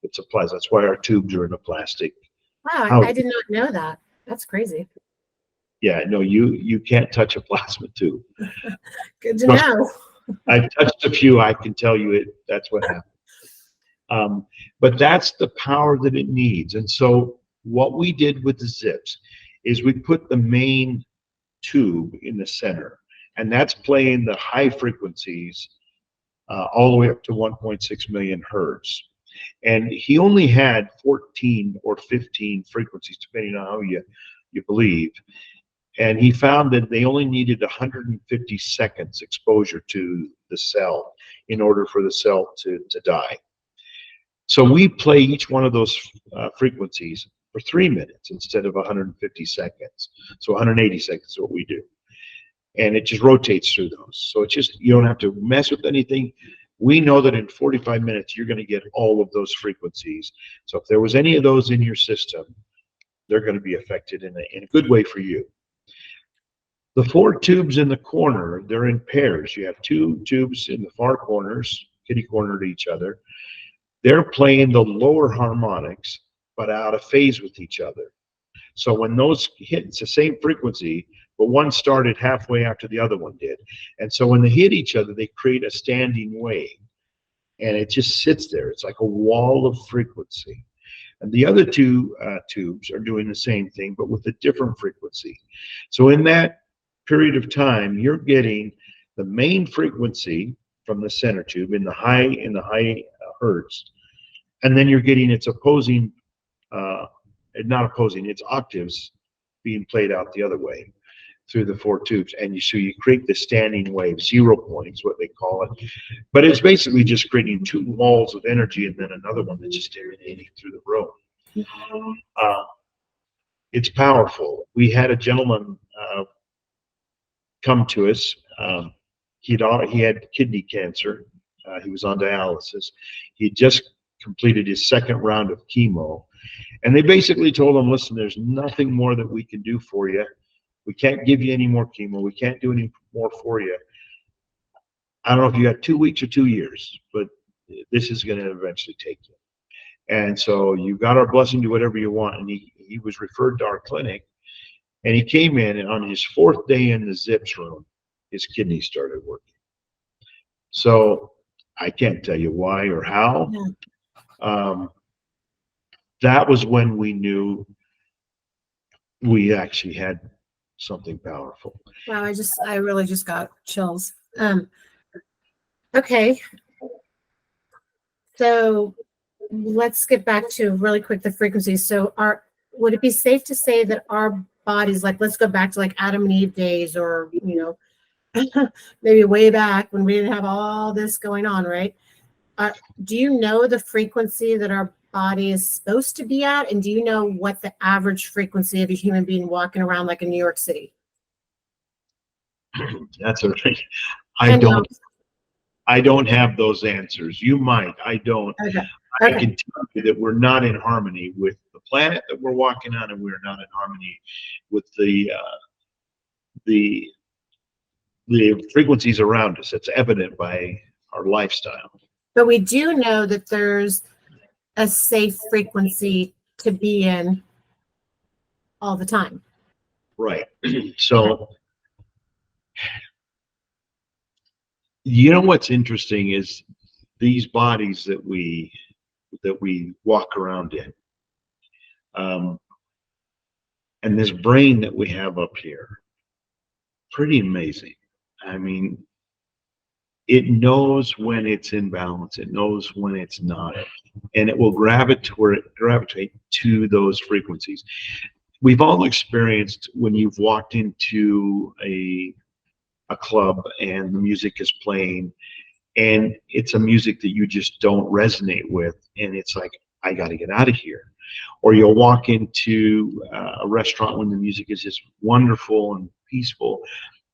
It's a plasma. That's why our tubes are in a plastic. Wow, I did not know that. That's crazy. Yeah, no, you can't touch a plasma tube. Good to know. I've touched a few. I can tell you that's what happened. But that's the power that it needs. And so what we did with the zips is we put the main tube in the center, and that's playing the high frequencies all the way up to 1.6 million hertz. And he only had 14 or 15 frequencies, depending on how you believe. And he found that they only needed 150 seconds exposure to the cell in order for the cell to die. So we play each one of those frequencies for 3 minutes instead of 150 seconds. So 180 seconds is what we do. And it just rotates through those. So it's just, you don't have to mess with anything. We know that in 45 minutes, you're going to get all of those frequencies. So if there was any of those in your system, they're going to be affected in a good way for you. The 4 tubes in the corner, they're in pairs. You have 2 tubes in the far corners, kitty corner to each other. They're playing the lower harmonics, but out of phase with each other. So when those hit, it's the same frequency, but one started halfway after the other one did. And so when they hit each other, they create a standing wave. And it just sits there. It's like a wall of frequency. And the other 2 tubes are doing the same thing, but with a different frequency. So in that period of time, you're getting the main frequency from the center tube in the high hertz, and then you're getting its opposing, not opposing, its octaves being played out the other way through the 4 tubes. And so you create the standing wave, 0 points, what they call it. But it's basically just creating 2 walls of energy and then another one that's just emanating through the room. It's powerful. We had a gentleman come to us. He had kidney cancer. He was on dialysis. He had just completed his 2nd round of chemo. And they basically told him, listen, there's nothing more that we can do for you. We can't give you any more chemo. We can't do any more for you. I don't know if you got 2 weeks or 2 years, but this is going to eventually take you. And so you got our blessing, do whatever you want. And he was referred to our clinic. And he came in, and on his 4th day in the zips room, his kidneys started working. So I can't tell you why or how. Yeah. That was when we knew we actually had something powerful. Wow, I really just got chills. Okay. So let's get back to really quick the frequencies. So would it be safe to say that our bodies, like let's go back to like Adam and Eve days, or maybe way back when we didn't have all this going on, right? Do you know the frequency that our body is supposed to be at? And do you know what the average frequency of a human being walking around like in New York City? That's a I don't have those answers. You might. I don't. Okay. I can tell you that we're not in harmony with the planet that we're walking on, and we're not in harmony with the frequencies around us. It's evident by our lifestyle. But we do know that there's a safe frequency to be in all the time. Right. So, you know what's interesting is these bodies that we walk around in, and this brain that we have up here, pretty amazing. I mean, it knows when it's in balance. It knows when it's not, and it will gravitate to those frequencies. We've all experienced when you've walked into a club and the music is playing, and it's a music that you just don't resonate with, and it's like, I got to get out of here. Or you'll walk into a restaurant when the music is just wonderful and peaceful,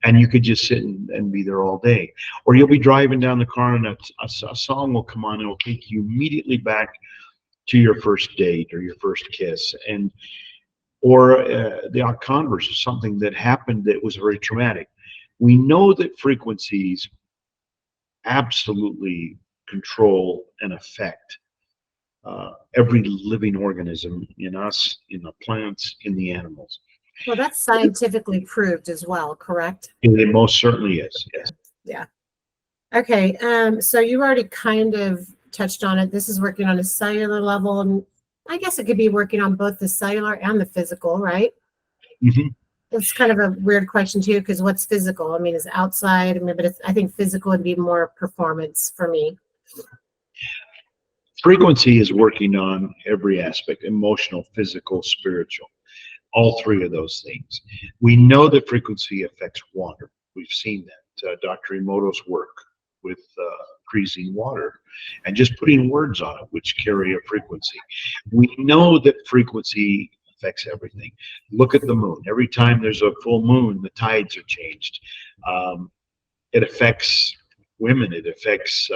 and you could just sit and be there all day. Or you'll be driving down the car and a song will come on and it will take you immediately back to your first date or your first kiss. Or the converse is something that happened that was very traumatic. We know that frequencies absolutely control and affect every living organism in us, in the plants, in the animals. Well, that's scientifically proved as well, correct? It most certainly is, yes. Yeah. Okay, so you already kind of touched on it. This is working on a cellular level, and I guess it could be working on both the cellular and the physical, right? Mm-hmm. It's kind of a weird question too, because what's physical? I mean, it's outside, but I think physical would be more performance for me. Frequency is working on every aspect: emotional, physical, spiritual, all three of those things. We know that frequency affects water. We've seen that. Dr. Emoto's work with freezing water and just putting words on it, which carry a frequency. We know that frequency affects everything. Look at the moon. Every time there's a full moon, the tides are changed. It affects women. It affects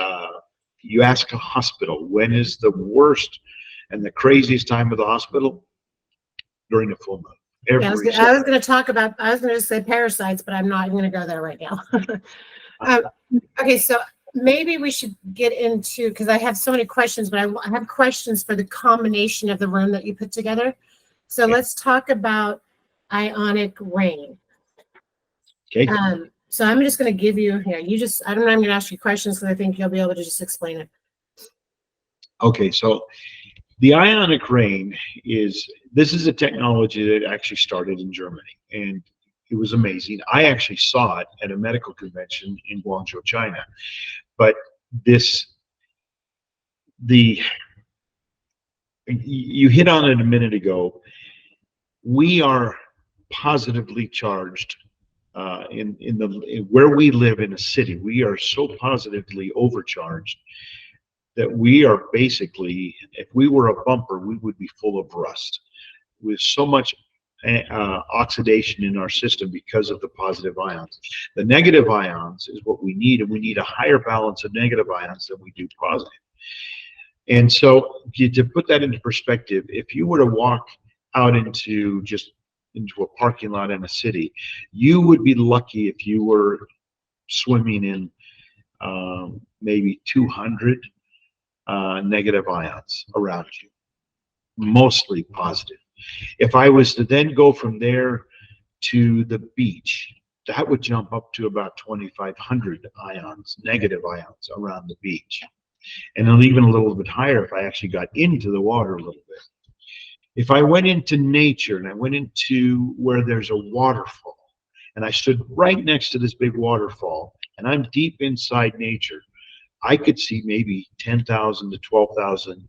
you ask a hospital, when is the worst and the craziest time of the hospital? During the full moon. Yeah, I was going to say parasites, but I'm not going to go there right now. Okay, so maybe we should get into, because I have so many questions, but I have questions for the combination of the room that you put together. So let's talk about ionic rain. Okay. So I'm just going to give you here. I don't know, I'm going to ask you questions because I think you'll be able to just explain it. Okay, so the ionic rain this is a technology that actually started in Germany, and it was amazing. I actually saw it at a medical convention in Guangzhou, China. But you hit on it a minute ago. We are positively charged where we live in a city. We are so positively overcharged that we are basically, if we were a bumper, we would be full of rust with so much oxidation in our system because of the positive ions. The negative ions is what we need, and we need a higher balance of negative ions than we do positive. And so to put that into perspective, if you were to walk out into a parking lot in a city, you would be lucky if you were swimming in maybe 200 negative ions around you, mostly positive. If I was to then go from there to the beach, that would jump up to about 2,500 ions, negative ions around the beach. And then even a little bit higher if I actually got into the water a little bit. If I went into nature and I went into where there's a waterfall, and I stood right next to this big waterfall, and I'm deep inside nature, I could see maybe 10,000 to 12,000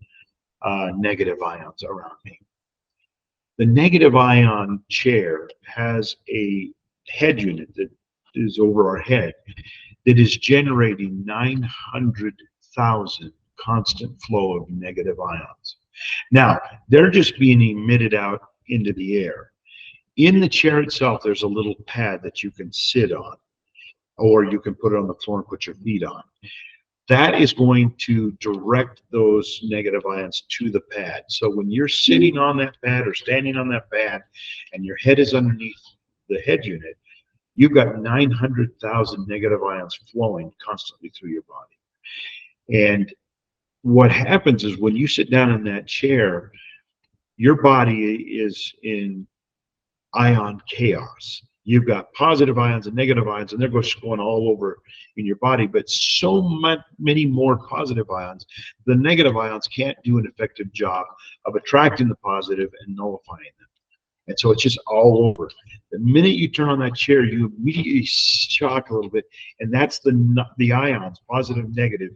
negative ions around me. The negative ion chair has a head unit that is over our head that is generating 900,000 constant flow of negative ions. Now, they're just being emitted out into the air. In the chair itself, there's a little pad that you can sit on, or you can put it on the floor and put your feet on. That is going to direct those negative ions to the pad. So when you're sitting on that pad or standing on that pad and your head is underneath the head unit, you've got 900,000 negative ions flowing constantly through your body. And what happens is when you sit down in that chair, your body is in ion chaos. You've got positive ions and negative ions, and they're going all over in your body, but so many more positive ions. The negative ions can't do an effective job of attracting the positive and nullifying them. And so it's just all over. The minute you turn on that chair, you immediately shock a little bit, and that's the ions, positive, negative,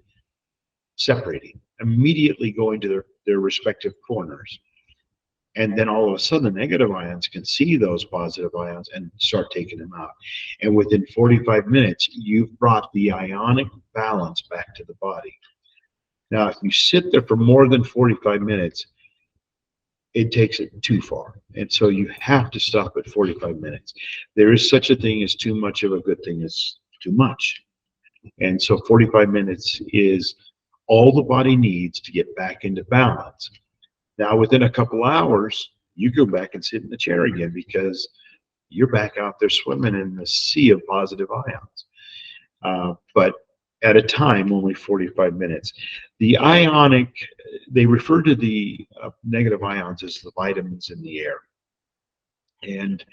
separating, immediately going to their respective corners. And then all of a sudden, the negative ions can see those positive ions and start taking them out. And within 45 minutes, you've brought the ionic balance back to the body. Now, if you sit there for more than 45 minutes, it takes it too far. And so you have to stop at 45 minutes. There is such a thing as too much of a good thing as too much. And so 45 minutes is all the body needs to get back into balance. Now, within a couple hours, you go back and sit in the chair again because you're back out there swimming in the sea of positive ions. But at a time, only 45 minutes. The ionic, they refer to the negative ions as the vitamins in the air. And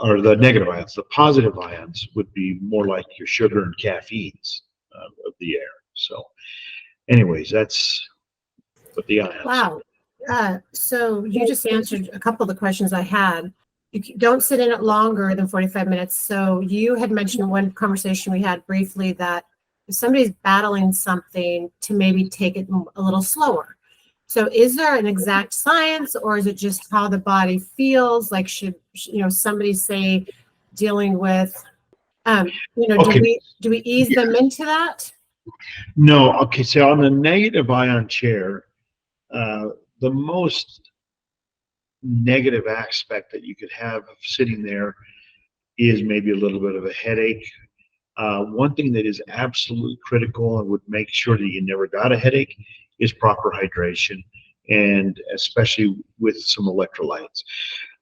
or the negative ions, the positive ions would be more like your sugar and caffeines of the air. So anyways, that's what the ions. Wow. So you just answered a couple of the questions I had. You don't sit in it longer than 45 minutes. So you had mentioned in one conversation we had briefly that if somebody's battling something, to maybe take it a little slower. So is there an exact science, or is it just how the body feels? Like, should somebody say dealing with, Okay. do we ease them into that? No. Okay. So on the negative ion chair, the most negative aspect that you could have of sitting there is maybe a little bit of a headache. One thing that is absolutely critical and would make sure that you never got a headache is proper hydration, and especially with some electrolytes.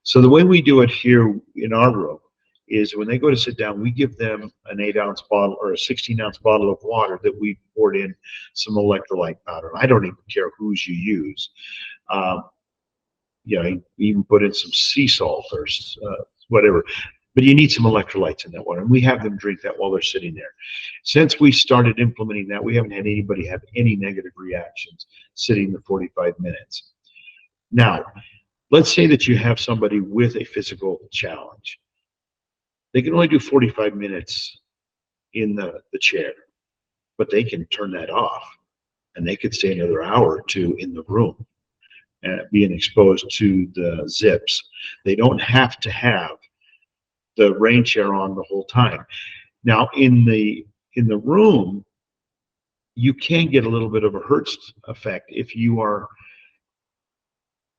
So the way we do it here in our room is when they go to sit down, we give them an 8-ounce bottle or a 16-ounce bottle of water that we poured in some electrolyte powder. I don't even care whose you use. You even put in some sea salt or whatever. But you need some electrolytes in that water, and we have them drink that while they're sitting there. Since we started implementing that, we haven't had anybody have any negative reactions sitting the 45 minutes. Now, let's say that you have somebody with a physical challenge. They can only do 45 minutes in the chair, but they can turn that off, and they could stay another hour or two in the room and being exposed to the zips. They don't have to have the rain chair on the whole time. Now, in the room, you can get a little bit of a Hertz effect if you are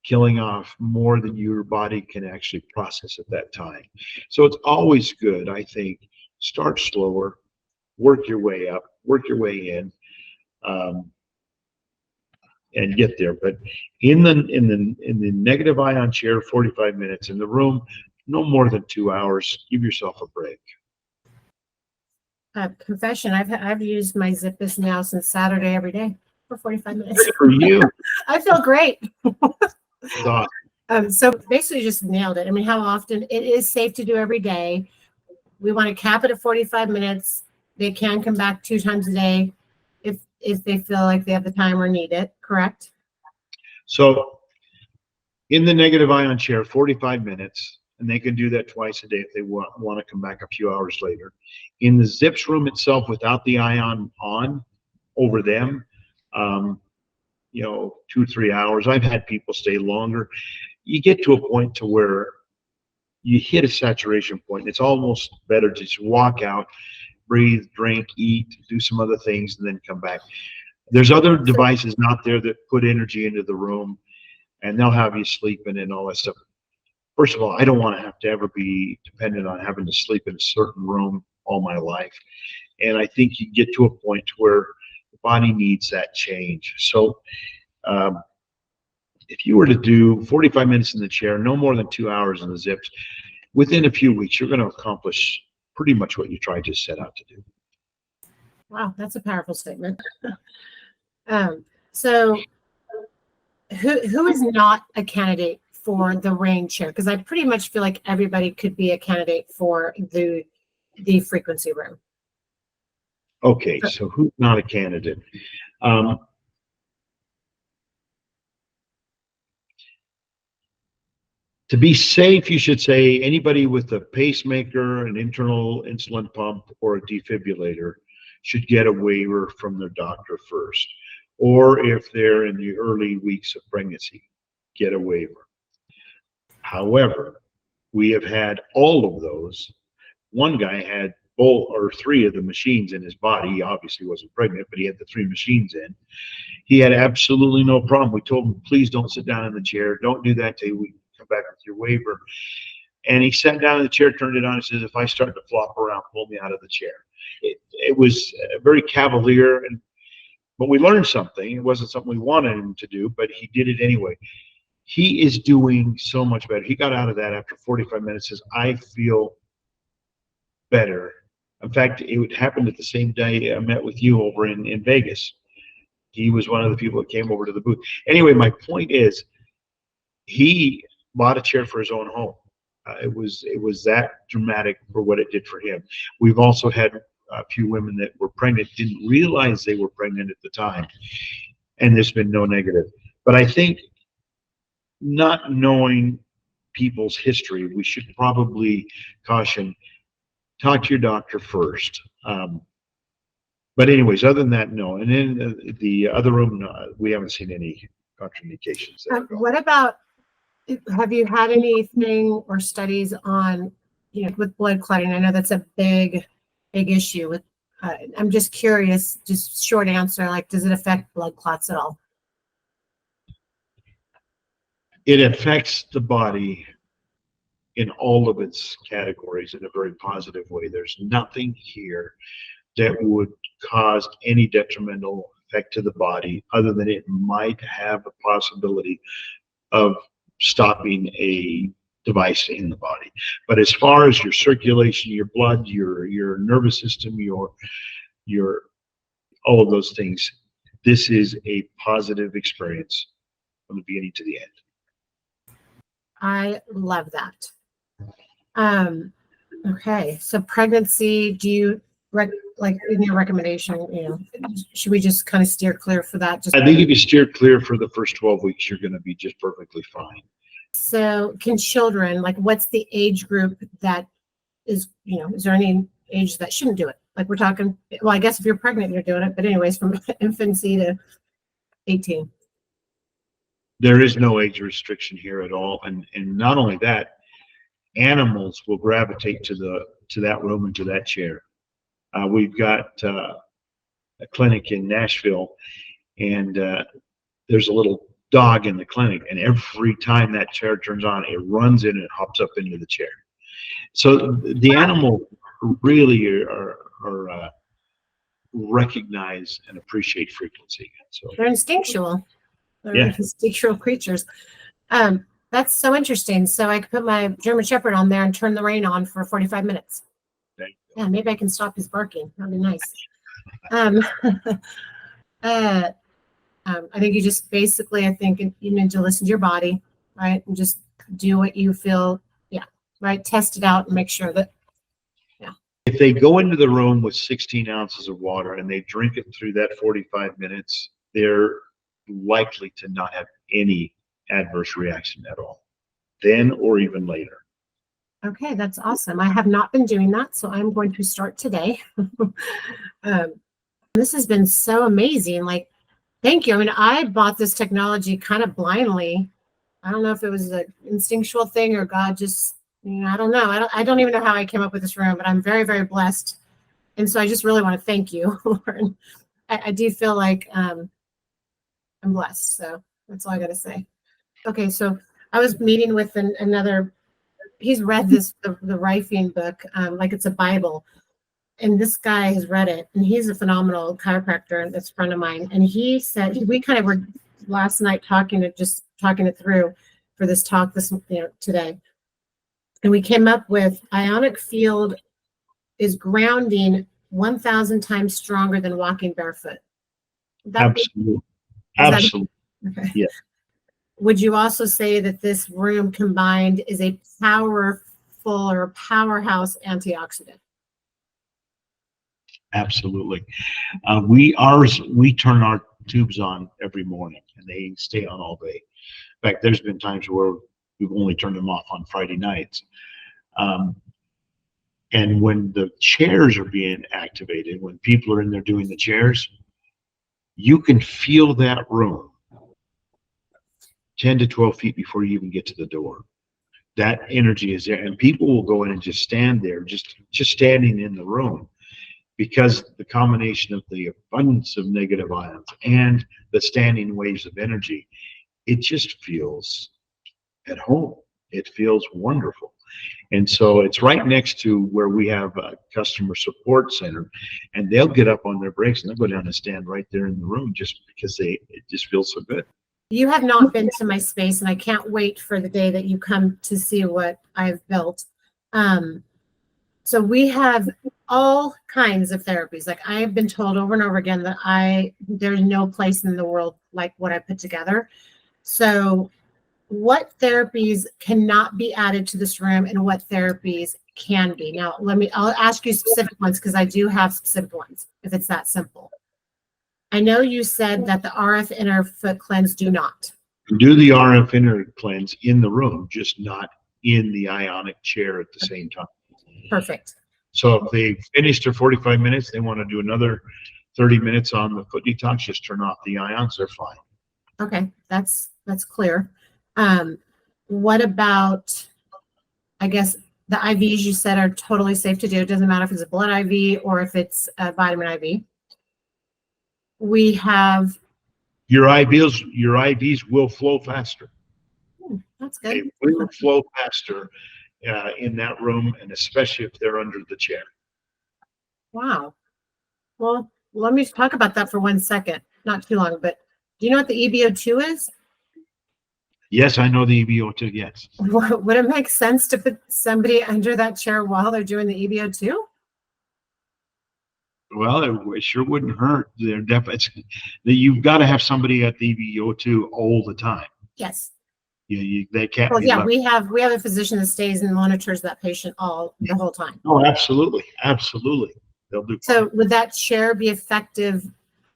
killing off more than your body can actually process at that time. So it's always good, I think, start slower, work your way up, work your way in, and get there. But in the negative ion chair, 45 minutes. In the room, no more than 2 hours. Give yourself a break. Confession: I've used my Zippus now since Saturday every day for 45 minutes. Good for you. I feel great. Awesome. So basically, you just nailed it. I mean, how often it is safe to do every day. We want to cap it at 45 minutes. They can come back 2 times a day if they feel like they have the time or need it. Correct? So in the negative ion chair, 45 minutes, and they can do that twice a day if they want to come back a few hours later. In the ZIPS room itself, without the ion on over them, um, 2, 3 hours. I've had people stay longer. You get to a point to where you hit a saturation point. It's almost better to just walk out, breathe, drink, eat, do some other things, and then come back. There's other devices out there that put energy into the room, and they'll have you sleeping and all that stuff. First of all, I don't want to have to ever be dependent on having to sleep in a certain room all my life. And I think you get to a point where the body needs that change. So if you were to do 45 minutes in the chair, no more than 2 hours in the zips, within a few weeks, you're going to accomplish pretty much what you tried to set out to do. Wow, that's a powerful statement. So who is not a candidate for the rain chair? Because I pretty much feel like everybody could be a candidate for the frequency room. Okay, so who's not a candidate? To be safe, you should say anybody with a pacemaker, an internal insulin pump, or a defibrillator should get a waiver from their doctor first. Or if they're in the early weeks of pregnancy, get a waiver. However, we have had all of those. One guy had both or 3 of the machines in his body. He obviously wasn't pregnant, but he had the 3 machines in. He had absolutely no problem. We told him, please don't sit down in the chair. Don't do that till we come back with your waiver. And he sat down in the chair, turned it on, and says, if I start to flop around, pull me out of the chair. It was very cavalier, but we learned something. It wasn't something we wanted him to do, but he did it anyway. He is doing so much better. He got out of that after 45 minutes, says, I feel better. In fact, it happened at the same day I met with you over in Vegas. He was one of the people that came over to the booth. Anyway, my point is, he bought a chair for his own home. It was that dramatic for what it did for him. We've also had a few women that were pregnant, didn't realize they were pregnant at the time, and there's been no negative. But I think not knowing people's history, we should probably caution, talk to your doctor first. But anyways, other than that, no. And in the other room, we haven't seen any contraindications there. What about, have you had anything or studies on, with blood clotting? I know that's a big issue with, I'm just curious, just short answer, like, does it affect blood clots at all? It affects the body in all of its categories in a very positive way. There's nothing here that would cause any detrimental effect to the body other than it might have a possibility of stopping a device in the body. But as far as your circulation, your blood, your nervous system, your all of those things, this is a positive experience from the beginning to the end. I love that. Okay, so pregnancy, do you like in your recommendation, should we just kind of steer clear for that? I think if you steer clear for the first 12 weeks, you're going to be just perfectly fine. So can children, like, what's the age group that is, is there any age that shouldn't do it? Like, we're talking, well, I guess if you're pregnant, you're doing it, but anyways, from infancy to 18. There is no age restriction here at all. And not only that, animals will gravitate to that room and to that chair. We've got a clinic in Nashville, and there's a little dog in the clinic, and every time that chair turns on, it runs in and hops up into the chair. So the animal really are recognize and appreciate frequency. So they're instinctual. They're instinctual creatures. That's so interesting. So I could put my German Shepherd on there and turn the rain on for 45 minutes. Yeah, maybe I can stop his barking. That'd be nice. I think you just basically, you need to listen to your body. right? And just do what you feel, yeah, right? Test it out and make sure that, yeah. If they go into the room with 16 ounces of water and they drink it through that 45 minutes, they're likely to not have any adverse reaction at all, then or even later. Okay, that's awesome. I have not been doing that, so I'm going to start today. This has been so amazing. Like, thank you. I mean, I bought this technology kind of blindly. I don't know if it was an instinctual thing or God just, I don't know. I don't even know how I came up with this room, but I'm very, very blessed. And so I just really want to thank you, Lauren. I do feel like I'm blessed. So that's all I got to say. Okay, so I was meeting with another. He's read the Rifing book, like it's a Bible. And this guy has read it, and he's a phenomenal chiropractor. That's a friend of mine. And he said, we kind of were last night talking it through for this talk today. And we came up with ionic field is grounding 1,000 times stronger than walking barefoot. Absolutely. Absolutely. Okay. Yeah. Would you also say that this room combined is a powerful or powerhouse antioxidant? Absolutely. We turn our tubes on every morning and they stay on all day. In fact, there's been times where we've only turned them off on Friday nights. And when the chairs are being activated, when people are in there doing the chairs, you can feel that room 10 to 12 feet before you even get to the door. That energy is there, and people will go in and just stand there, just standing in the room, because the combination of the abundance of negative ions and the standing waves of energy, it just feels at home. It feels wonderful. And so it's right next to where we have a customer support center, and they'll get up on their breaks and they'll go down and stand right there in the room just because it just feels so good. You have not been to my space, and I can't wait for the day that you come to see what I've built. So we have all kinds of therapies. Like, I have been told over and over again that there's no place in the world like what I put together. So what therapies cannot be added to this room and what therapies can be? Now, I'll ask you specific ones, because I do have specific ones, if it's that simple. I know you said that the RF inner foot cleanse do not. Do the RF inner cleanse in the room, just not in the ionic chair at the same time. Perfect. So if they finish their 45 minutes, they want to do another 30 minutes on the foot detox, just turn off the ions, they're fine. Okay, that's clear. What about, I guess, the IVs you said are totally safe to do. It doesn't matter if it's a blood IV or if it's a vitamin IV. We have your IVs will flow faster. That's good. They will flow faster in that room, and especially if they're under the chair. Wow. Well, let me talk about that for 1 second. Not too long, but do you know what the EBO2 is? Yes, I know the EBO2, yes. Would it make sense to put somebody under that chair while they're doing the EBO2? Well, it sure wouldn't hurt. You've got to have somebody at the EBO2 all the time. Yes. They can't. Well, yeah, we have a physician that stays and monitors that patient the whole time. Oh, absolutely, absolutely. They'll do. So fine. Would that chair be effective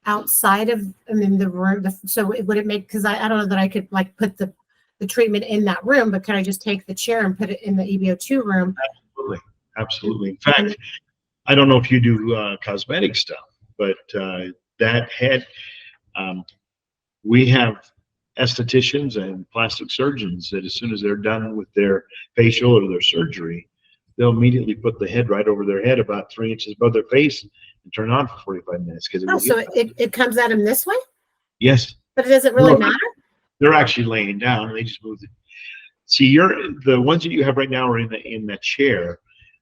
outside of, the room? So would it make? Because I don't know that I could like put the treatment in that room, but can I just take the chair and put it in the EBO2 room? Absolutely, absolutely. In fact, I don't know if you do cosmetic stuff, but that head, we have estheticians and plastic surgeons that as soon as they're done with their facial or their surgery, they'll immediately put the head right over their head about 3 inches above their face and turn on for 45 minutes. So it comes at them this way? Yes. But it doesn't really matter? They're actually laying down and they just move it. See, the ones that you have right now are in that chair.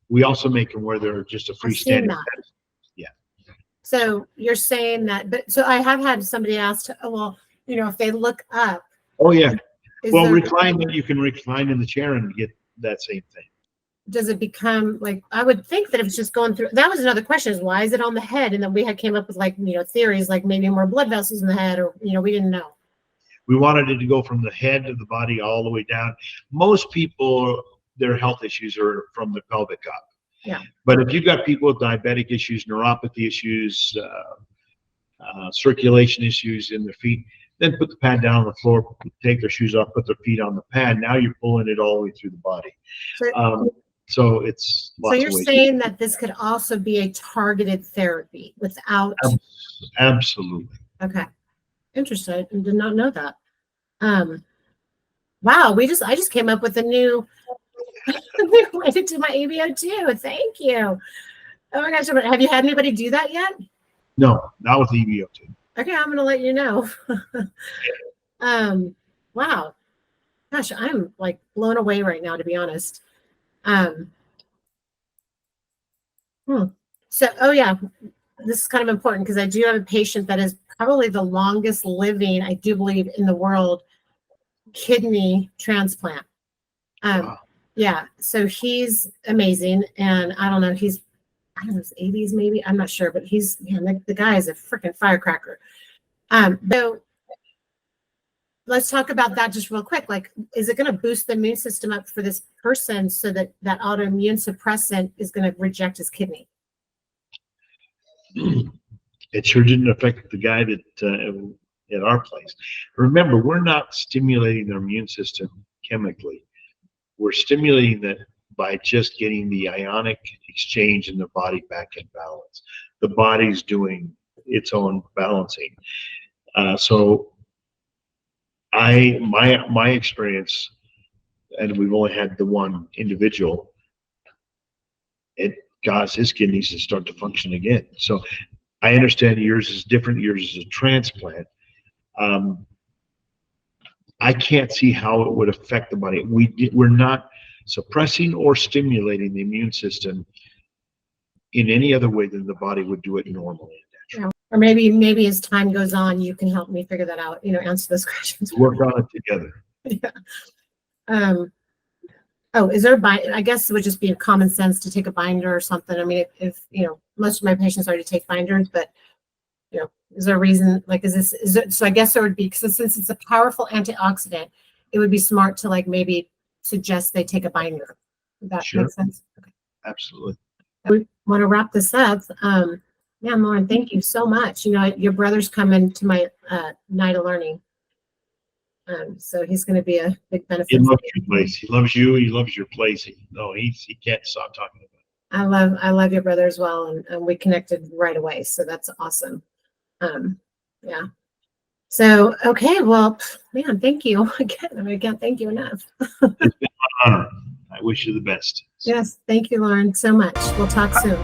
We also make them where they're just a freestanding. Yeah. So you're saying that, but so I have had somebody ask, well, if they look up. Oh yeah. Well, you can recline in the chair and get that same thing. Does it become like, I would think that if it's just going through, that was another question, is why is it on the head? And then we came up with theories like maybe more blood vessels in the head, or we didn't know. We wanted it to go from the head of the body all the way down. Most people, their health issues are from the pelvic up. Yeah. But if you've got people with diabetic issues, neuropathy issues, circulation issues in their feet, then put the pad down on the floor, take their shoes off, put their feet on the pad. Now you're pulling it all the way through the body. So it's so you're saying that this could also be a targeted therapy without. Absolutely. Okay. Interesting. I did not know that. Wow. I just came up with a new way to do my ABO too. Thank you. Oh my gosh. Have you had anybody do that yet? No, not with EBO2. Okay, I'm gonna let you know. Wow. Gosh, I'm like blown away right now, to be honest. So, oh yeah, this is kind of important because I do have a patient that is probably the longest living, I do believe, in the world, kidney transplant. Wow. Yeah, so he's amazing, and I don't know, I don't know, his 80s maybe, I'm not sure, but the guy is a freaking firecracker. So let's talk about that just real quick. Like, is it going to boost the immune system up for this person so that that autoimmune suppressant is going to reject his kidney? It sure didn't affect the guy that at our place. Remember, we're not stimulating their immune system chemically. We're stimulating that by just getting the ionic exchange in the body back in balance. The body's doing its own balancing. So my experience, and we've only had the one individual, it caused his kidneys to start to function again. So I understand yours is different. Yours is a transplant. I can't see how it would affect the body. We're not suppressing or stimulating the immune system in any other way than the body would do it normally. Yeah. Or maybe as time goes on, you can help me figure that out. Answer those questions. Work on it together. Yeah. Oh, is there I guess it would just be a common sense to take a binder or something. I mean, if most of my patients already take binders, but is there a reason? Like, so I guess there would be, since it's a powerful antioxidant, it would be smart to like maybe suggest they take a binder. Does that Sure. make sense? Okay. Absolutely. We want to wrap this up. Man, Lauren, thank you so much. Your brother's coming to my night of learning. So he's going to be a big benefit. He loves your place. He loves you. He loves your place. He can't stop talking about it. I love your brother as well, and we connected right away. So that's awesome. Yeah. So okay, well, man, thank you again. I can't thank you enough. It's been an honor. I wish you the best. Yes, thank you, Lauren, so much. We'll talk soon.